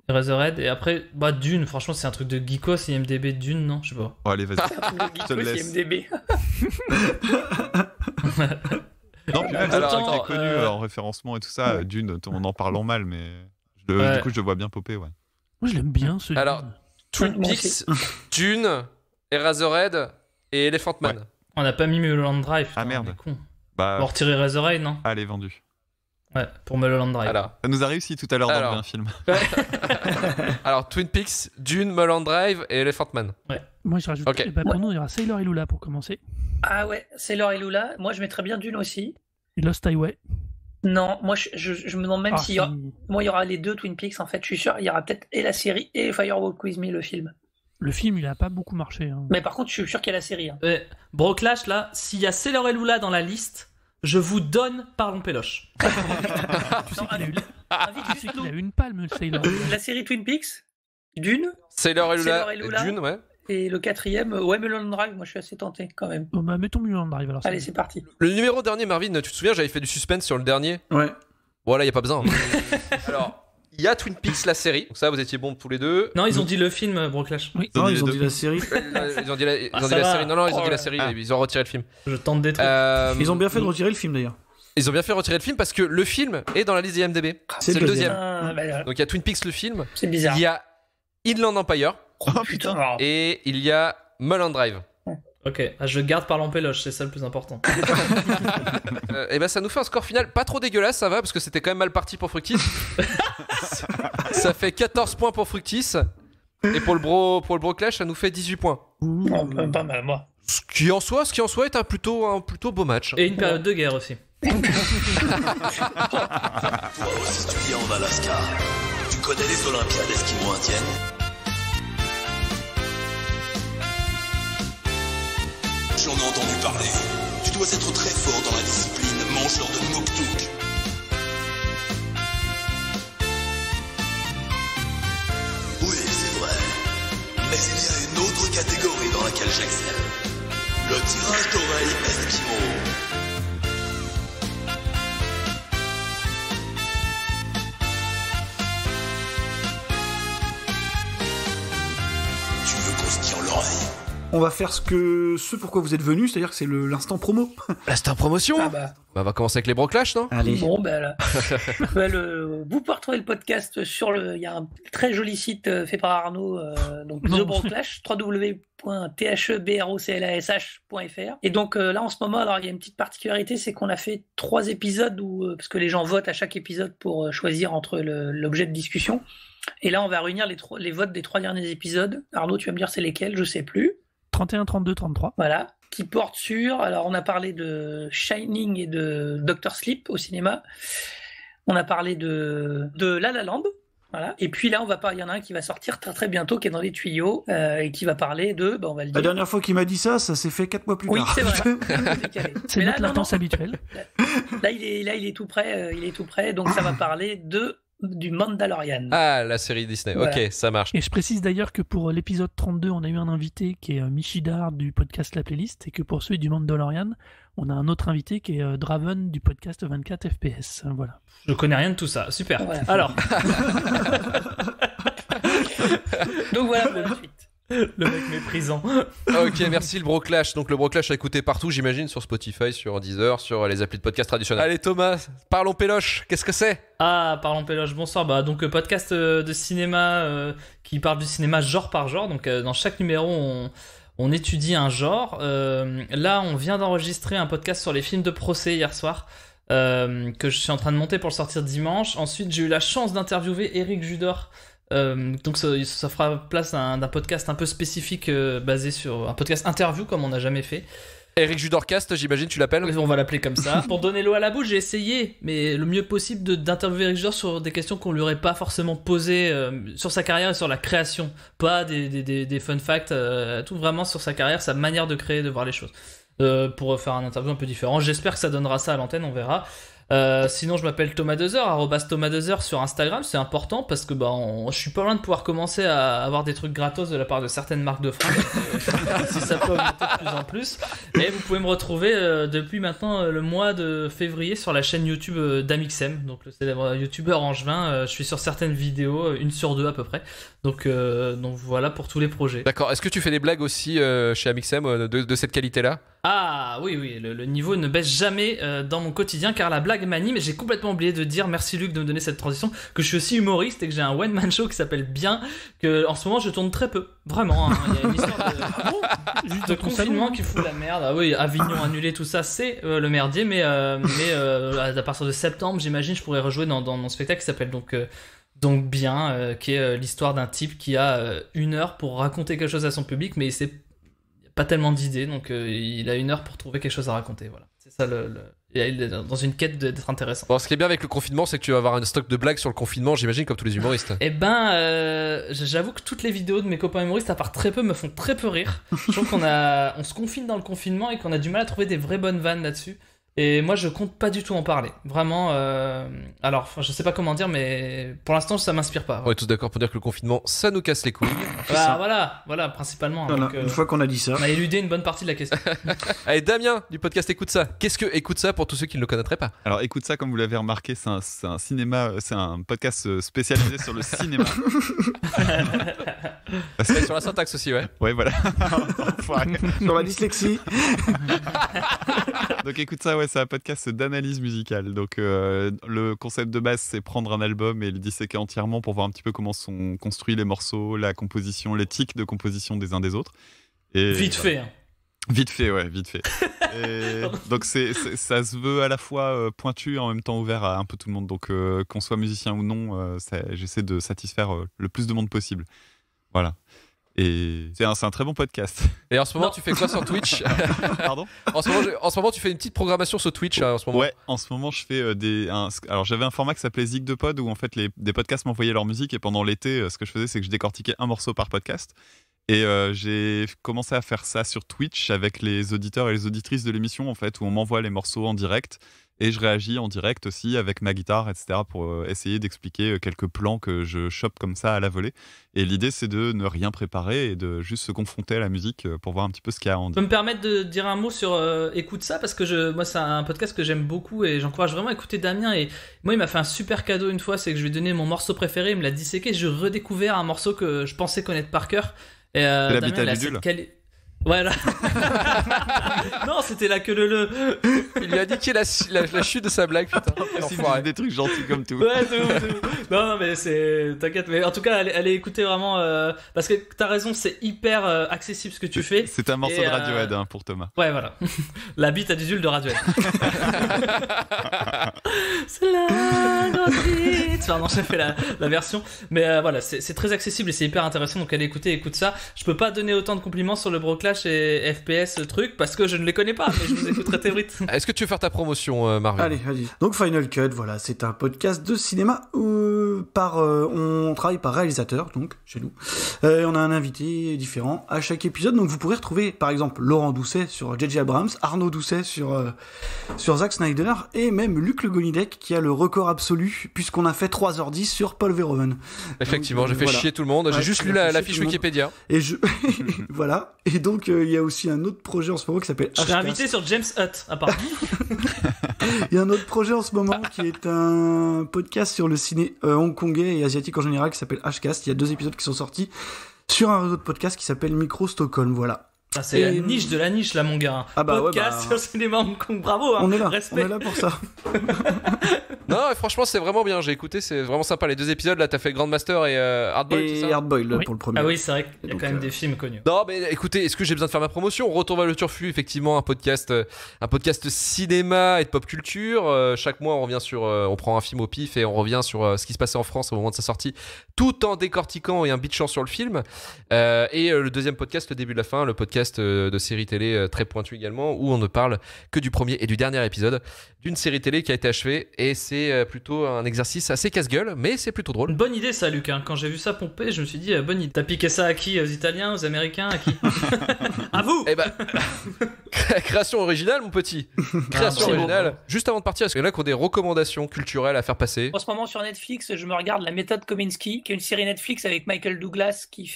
Eraserhead. Et après, Dune, franchement, c'est un truc de geekos, IMDB Dune, non? Je sais pas. Oh, allez, vas-y. Je te le laisse. IMDB. Non, puis même, c'est un truc qui est connu en référencement et tout ça. Dune, en parlant mal, mais du coup, je le vois bien popper, ouais. Moi, je l'aime bien, ce Alors, Twin Peaks, Dune, Eraserhead et Elephant Man. Ouais. On n'a pas mis Mulholland Drive. Putain, ah merde. On va retirer Eraserhead, non? Allez, vendu. Ouais, pour Mulholland Drive. Alors. Ça nous a réussi tout à l'heure d'enlever un film. Alors, Twin Peaks, Dune, Mulholland Drive et Elephant Man. Ouais. Moi, je rajoute. Okay. Pour nous, il y aura Sailor et Lula pour commencer. Ah ouais, Sailor et Lula. Moi, je mettrais bien Dune aussi. Et Lost Highway. Non, moi, je me demande même s'il y aura... Moi, il y aura les deux Twin Peaks, en fait. Je suis sûr, il y aura peut-être et la série et Firewalk With Me, le film. Le film, il a pas beaucoup marché. Hein. Mais par contre, je suis sûr qu'il y a la série. Hein. Broclash, là, s'il y a Sailor et Lula dans la liste, je vous donne Parlons Péloche. Tu sais qu'il a eu une palme, Sailor. La série Twin Peaks, Dune, Sailor et Lula, Dune, ouais. Et le quatrième, Mulholland Drive, moi je suis assez tenté quand même. Oh, bah, mettons Mulholland Drive alors. Allez, c'est parti. Le numéro dernier, Marvin, tu te souviens, j'avais fait du suspense sur le dernier. Ouais. Voilà, y a pas besoin. Alors, il y a Twin Peaks, la série. Donc ça, vous étiez bons tous les deux. Non, ils ont dit le film, Broclash. Oui. Non, ils ont dit la série. Ils ont dit la série. Non, ils ont dit la série. Ils ont retiré le film. Je tente des trucs. Ils ont bien fait de retirer le film d'ailleurs. Ils ont bien fait retirer le film parce que le film est dans la liste IMDb. C'est le deuxième. Donc il y a Twin Peaks, le film. C'est bizarre. Il y a Inland Empire. Oh putain. Et il y a Mulholland Drive. Ok, je garde Parlons Péloche, c'est ça le plus important. Et ben ça nous fait un score final pas trop dégueulasse, ça va, parce que c'était quand même mal parti pour Fructis. Ça fait 14 points pour Fructis. Et pour le Broclash, ça nous fait 18 poinins. Pas mal, moi. Ce qui en soi est un plutôt beau match. Et une période de guerre aussi. Toi aussi tu viens en Alaska. Tu connais les Olympiades esquimaux-indiennes? J'en ai entendu parler. Tu dois être très fort dans la discipline mangeur de Moktuk. Oui, c'est vrai. Mais il y a une autre catégorie dans laquelle j'excelle. Le tirage d'oreilles esquimau. Tu veux qu'on se tire l'oreille? On va faire ce pourquoi vous êtes venus, c'est-à-dire que c'est l'instant promo. L'instant promotion. On va commencer avec les Broclash, non? Allez. Bon, là. Vous pouvez retrouver le podcast sur il y a un très joli site fait par Arnaud, donc The Broclash, www.thebroclash.fr. Et donc là, en ce moment, alors il y a une petite particularité, c'est qu'on a fait 3 épisodes parce que les gens votent à chaque épisode pour choisir entre l'objet de discussion. Et là, on va réunir les votes des 3 derniers épisodes. Arnaud, tu vas me dire c'est lesquels? Je sais plus. 31, 32, 33. Voilà. qui porte sur... Alors, on a parlé de Shining et de Dr. Sleep au cinéma. On a parlé de La La Land. Voilà. Et puis là, il y en a un qui va sortir très très bientôt, qui est dans les tuyaux, et qui va parler de... on va le dire. La dernière fois qu'il m'a dit ça s'est fait 4 mois plus tard. Oui, c'est vrai. C'est notre latence habituelle. Là, il est tout prêt. Donc, ça va parler du Mandalorian. Ah, la série Disney. Voilà. Ok, ça marche. Et je précise d'ailleurs que pour l'épisode 32, on a eu un invité qui est Michidar du podcast La Playlist, et que pour celui du Mandalorian, on a un autre invité qui est Draven du podcast 24 FPS. Voilà. Je connais rien de tout ça. Super. Voilà. Alors. Donc voilà pour la suite. Le mec méprisant. Ok, merci le Broclash. Donc le Broclash à écouter partout, j'imagine, sur Spotify, sur Deezer, sur les applis de podcast traditionnels. Allez Thomas, parlons péloche, qu'est-ce que c'est? Ah, parlons péloche, bonsoir. Donc podcast de cinéma qui parle du cinéma genre par genre. Donc dans chaque numéro, on étudie un genre. Là, on vient d'enregistrer un podcast sur les films de procès hier soir. Que je suis en train de monter pour le sortir dimanche. Ensuite, j'ai eu la chance d'interviewer Eric Judor. Donc ça fera place d'un podcast un peu spécifique basé sur un podcast interview comme on n'a jamais fait. Eric Judorcast, j'imagine, tu l'appelles? On va l'appeler comme ça. Pour donner l'eau à la bouche, j'ai essayé, mais le mieux possible d'interviewer Eric Judor sur des questions qu'on lui aurait pas forcément posées sur sa carrière et sur la création. Pas des fun facts, tout vraiment sur sa carrière, sa manière de créer, de voir les choses. Pour faire un interview un peu différent. J'espère que ça donnera ça à l'antenne, on verra. Sinon, je m'appelle Thomas Dezer, @Thomas sur Instagram. C'est important parce que je suis pas loin de pouvoir commencer à avoir des trucs gratos de la part de certaines marques de fringues. Si ça peut augmenter de plus en plus. Et vous pouvez me retrouver depuis maintenant le mois de février sur la chaîne YouTube d'Amixem, donc le célèbre youtubeur angevin. Je suis sur certaines vidéos, 1 sur 2 à peu près. Donc voilà pour tous les projets. D'accord. Est-ce que tu fais des blagues aussi chez Amixem de cette qualité-là? Ah oui, le niveau ne baisse jamais dans mon quotidien car la blague m'anime. Et j'ai complètement oublié de dire, merci Luc de me donner cette transition, que je suis aussi humoriste et que j'ai un one-man show qui s'appelle Bien, que en ce moment je tourne très peu. Vraiment, hein. Il y a une histoire de confinement qui fout la merde. Ah oui, Avignon annulé, tout ça, c'est le merdier. Mais à partir de septembre, j'imagine, je pourrais rejouer dans mon spectacle qui s'appelle donc Bien, qui est l'histoire d'un type qui a 1 heure pour raconter quelque chose à son public, mais c'est pas tellement d'idées, donc il a 1 heure pour trouver quelque chose à raconter. Voilà, c'est ça il est dans une quête d'être intéressant. Bon, ce qui est bien avec le confinement, c'est que tu vas avoir un stock de blagues sur le confinement, j'imagine, comme tous les humoristes. Eh ben, j'avoue que toutes les vidéos de mes copains humoristes, à part très peu, me font très peu rire. Je trouve qu'on se confine dans le confinement et qu'on a du mal à trouver des vraies bonnes vannes là-dessus. Et moi, je compte pas du tout en parler. Vraiment. Alors, je sais pas comment dire, mais pour l'instant, ça m'inspire pas. On est tous d'accord pour dire que le confinement, ça nous casse les couilles. Voilà, principalement. Voilà, donc, une fois qu'on a dit ça. On a éludé une bonne partie de la question. Allez, Damien, du podcast Écoute ça. Qu'est-ce que Écoute ça pour tous ceux qui ne le connaîtraient pas? Alors, Écoute ça, comme vous l'avez remarqué, c'est un cinéma, c'est un podcast spécialisé sur le cinéma. Sur la syntaxe aussi, ouais. Ouais, voilà. Sur la dyslexie. Donc Écoute ça, ouais, c'est un podcast d'analyse musicale. Donc le concept de base, c'est prendre un album et le disséquer entièrement pour voir un petit peu comment sont construits les morceaux, la composition, l'éthique de composition des uns des autres. Et, vite fait. Hein. Vite fait, ouais, vite fait. Et donc ça se veut à la fois pointu et en même temps ouvert à un peu tout le monde. Donc qu'on soit musicien ou non, j'essaie de satisfaire le plus de monde possible. Voilà. Et c'est un très bon podcast. Et en ce moment, tu fais quoi sur Twitch? Pardon? En ce moment, tu fais une petite programmation sur Twitch. En ce moment. Ouais, en ce moment, je fais alors j'avais un format qui s'appelait Zig de Pod où en fait des podcasts m'envoyaient leur musique et pendant l'été, ce que je faisais, c'est que je décortiquais un morceau par podcast. Et j'ai commencé à faire ça sur Twitch avec les auditeurs et les auditrices de l'émission en fait, où on m'envoie les morceaux en direct. Et je réagis en direct aussi avec ma guitare, etc. pour essayer d'expliquer quelques plans que je chope comme ça à la volée. Et l'idée, c'est de ne rien préparer et de juste se confronter à la musique pour voir un petit peu ce qu'il y a en dire. Tu peux me permettre de dire un mot sur Écoute ça, parce que moi, c'est un podcast que j'aime beaucoup et j'encourage vraiment à écouter Damien. Et moi, il m'a fait un super cadeau une fois, c'est que je lui ai donné mon morceau préféré, il me l'a disséqué. J'ai redécouvert un morceau que je pensais connaître par cœur. Et Damien, la Dudule. Voilà. Non, c'était la queue le. Il lui a niqué la chute de sa blague, putain. C'est des trucs gentils comme tout. Ouais, c'est ouf. Non, mais c'est. T'inquiète, mais en tout cas, allez écouter vraiment. Parce que t'as raison, c'est hyper accessible ce que tu fais. C'est un morceau de Radiohead pour Thomas. Ouais, voilà. La bite à Dudule de Radiohead. C'est la bite. Pardon, j'ai fait la version. Mais voilà, c'est très accessible et c'est hyper intéressant. Donc allez écouter, écoute ça. Je peux pas donner autant de compliments sur le Broclash Flash et FPS truc parce que je ne les connais pas, mais je vous écouterai très vite. Est-ce que tu veux faire ta promotion, Marvin? Allez. Donc Final Cut, voilà, c'est un podcast de cinéma où on travaille par réalisateur, donc chez nous. On a un invité différent à chaque épisode, donc vous pourrez retrouver par exemple Laurent Doucet sur J.J. Abrams, Arnaud Doucet sur Zack Snyder et même Luc Le Gonidec qui a le record absolu puisqu'on a fait 3h10 sur Paul Verhoeven. Effectivement, j'ai fait chier tout le monde. J'ai juste lu la fiche Wikipédia. Et voilà. Et donc il y a aussi un autre projet en ce moment qui s'appelle Je serai invité sur James Hutt, apparemment. Il y a un autre projet en ce moment qui est un podcast sur le ciné hongkongais et asiatique en général qui s'appelle Hcast. Il y a 2 épisodes qui sont sortis sur un réseau de podcast qui s'appelle Micro Stockholm. Voilà. Ah, c'est la niche de la niche là, mon gars. Podcast sur le cinéma Hong Kong, bravo. On est là, respect. on est là pour ça. Non, franchement, c'est vraiment bien. J'ai écouté, c'est vraiment sympa. Les 2 épisodes là, t'as fait Grandmaster et Hardboiled, c'est ça? Et Hardboiled pour le premier. Ah oui, c'est vrai qu'il y a quand même des films connus. Non, mais écoutez, est-ce que j'ai besoin de faire ma promotion? Retour vers le Turfu, effectivement, un podcast cinéma et de pop culture. Chaque mois, on prend un film au pif et on revient sur ce qui se passait en France au moment de sa sortie, tout en décortiquant et un bitchant sur le film. Et le deuxième podcast, le début de la fin, le podcast de série télé très pointu également, où on ne parle que du premier et du dernier épisode d'une série télé qui a été achevée, et c'est plutôt un exercice assez casse-gueule, mais c'est plutôt drôle. Une bonne idée ça, Luc, hein. Quand j'ai vu ça pomper, je me suis dit bonne idée. T'as piqué ça à qui? Aux Italiens, aux Américains, à qui? À vous. Eh ben, création originale, mon petit. Création originale. Bon. Juste avant de partir, est-ce qu'il y en a qui ont des recommandations culturelles à faire passer? En ce moment sur Netflix, je me regarde La Méthode Kominsky, qui est une série Netflix avec Michael Douglas qui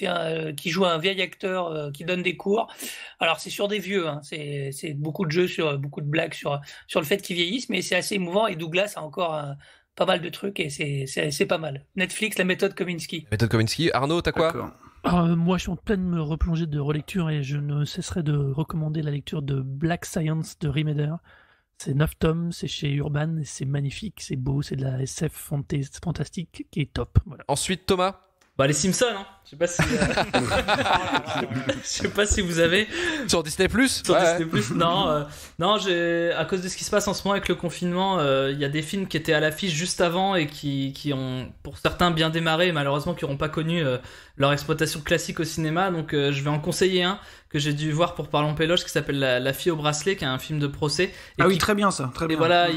joue un vieil acteur qui donne des cours. Alors c'est sur des vieux, hein. C'est beaucoup de jeux beaucoup de blagues sur le fait qu'ils vieillissent, mais c'est assez émouvant et Douglas a encore pas mal de trucs et c'est pas mal. Netflix, La Méthode Kominsky. La Méthode Kominsky. Arnaud, t'as quoi? Moi, je suis en pleine me replonger de relecture et je ne cesserai de recommander la lecture de Black Science de Remeder. C'est 9 tomes, c'est chez Urban, c'est magnifique, c'est beau, c'est de la SF fantastique qui est top. Voilà. Ensuite, Thomas? Les Simpsons, hein. Je sais pas si vous avez sur Disney+. Disney+. Non, à cause de ce qui se passe en ce moment avec le confinement, il y a des films qui étaient à l'affiche juste avant et qui ont, pour certains, bien démarré, malheureusement, qui n'auront pas connu leur exploitation classique au cinéma. Donc, je vais en conseiller un que j'ai dû voir pour Parlons Péloche qui s'appelle La fille au bracelet, qui est un film de procès. Oui, très bien ça, très bien. Et voilà.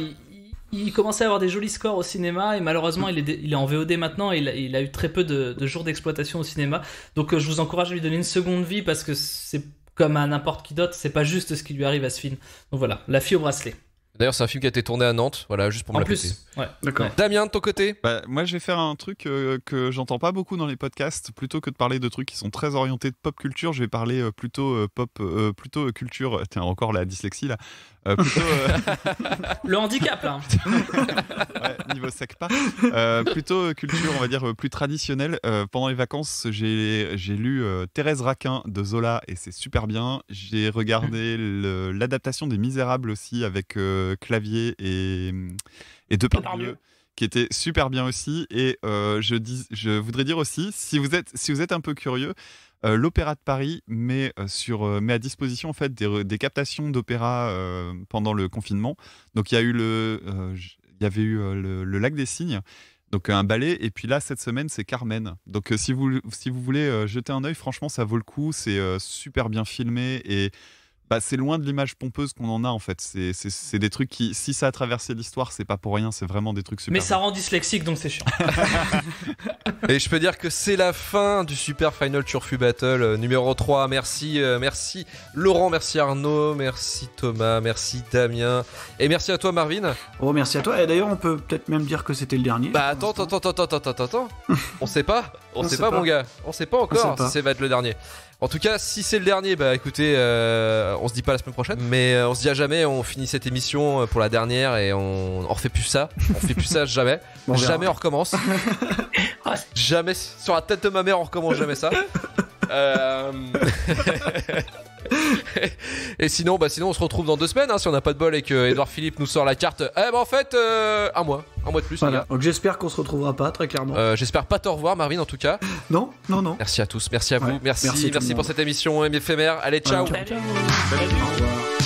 Il commençait à avoir des jolis scores au cinéma et malheureusement il est en VOD maintenant et il a eu très peu de jours d'exploitation au cinéma, donc je vous encourage à lui donner une seconde vie parce que c'est comme à n'importe qui d'autre, c'est pas juste ce qui lui arrive à ce film. Donc voilà, La fille au bracelet. D'ailleurs, c'est un film qui a été tourné à Nantes, voilà, juste pour me la péter. Ouais. D'accord. Ouais. Damien, de ton côté? Moi, je vais faire un truc que j'entends pas beaucoup dans les podcasts. Plutôt que de parler de trucs qui sont très orientés de pop culture, je vais parler plutôt culture. Tiens, encore la dyslexie là. Le handicap là. Ouais, niveau sec pas. Plutôt culture, on va dire plus traditionnelle. Pendant les vacances, j'ai lu Thérèse Raquin de Zola et c'est super bien. J'ai regardé l'adaptation des Misérables aussi avec Clavier et Depardieu, qui était super bien aussi. Et je voudrais dire aussi, si vous êtes un peu curieux, l'Opéra de Paris met à disposition en fait des captations d'opéra pendant le confinement. Donc il y avait eu le Lac des Cygnes, donc un ballet, et puis là cette semaine c'est Carmen. Donc si vous voulez jeter un œil, franchement ça vaut le coup. C'est super bien filmé et c'est loin de l'image pompeuse qu'on en a en fait. C'est des trucs qui, si ça a traversé l'histoire, c'est pas pour rien, c'est vraiment des trucs super. Mais ça rend dyslexique donc c'est chiant. Et je peux dire que c'est la fin du Super Final Turfu Battle numéro 3. Merci Laurent, merci Arnaud, merci Thomas, merci Damien. Et merci à toi Marvin. Oh, merci à toi. Et d'ailleurs, on peut peut-être même dire que c'était le dernier. Attends. On sait pas. On sait pas, mon gars. On sait pas encore si ça va être le dernier. En tout cas, si c'est le dernier, écoutez, on se dit pas la semaine prochaine, mais on se dit à jamais, on finit cette émission pour la dernière et on refait plus ça. On fait plus ça jamais. Jamais on recommence. Jamais sur la tête de ma mère on recommence jamais ça. Et sinon on se retrouve dans 2 semaines si on n'a pas de bol et que Edouard Philippe nous sort la carte. En fait un mois de plus. Voilà. Donc j'espère qu'on se retrouvera pas, très clairement. J'espère pas te revoir Marvin en tout cas. Non. Merci à tous, merci à vous, merci pour cette émission éphémère. Allez, ciao. Salut. Au revoir.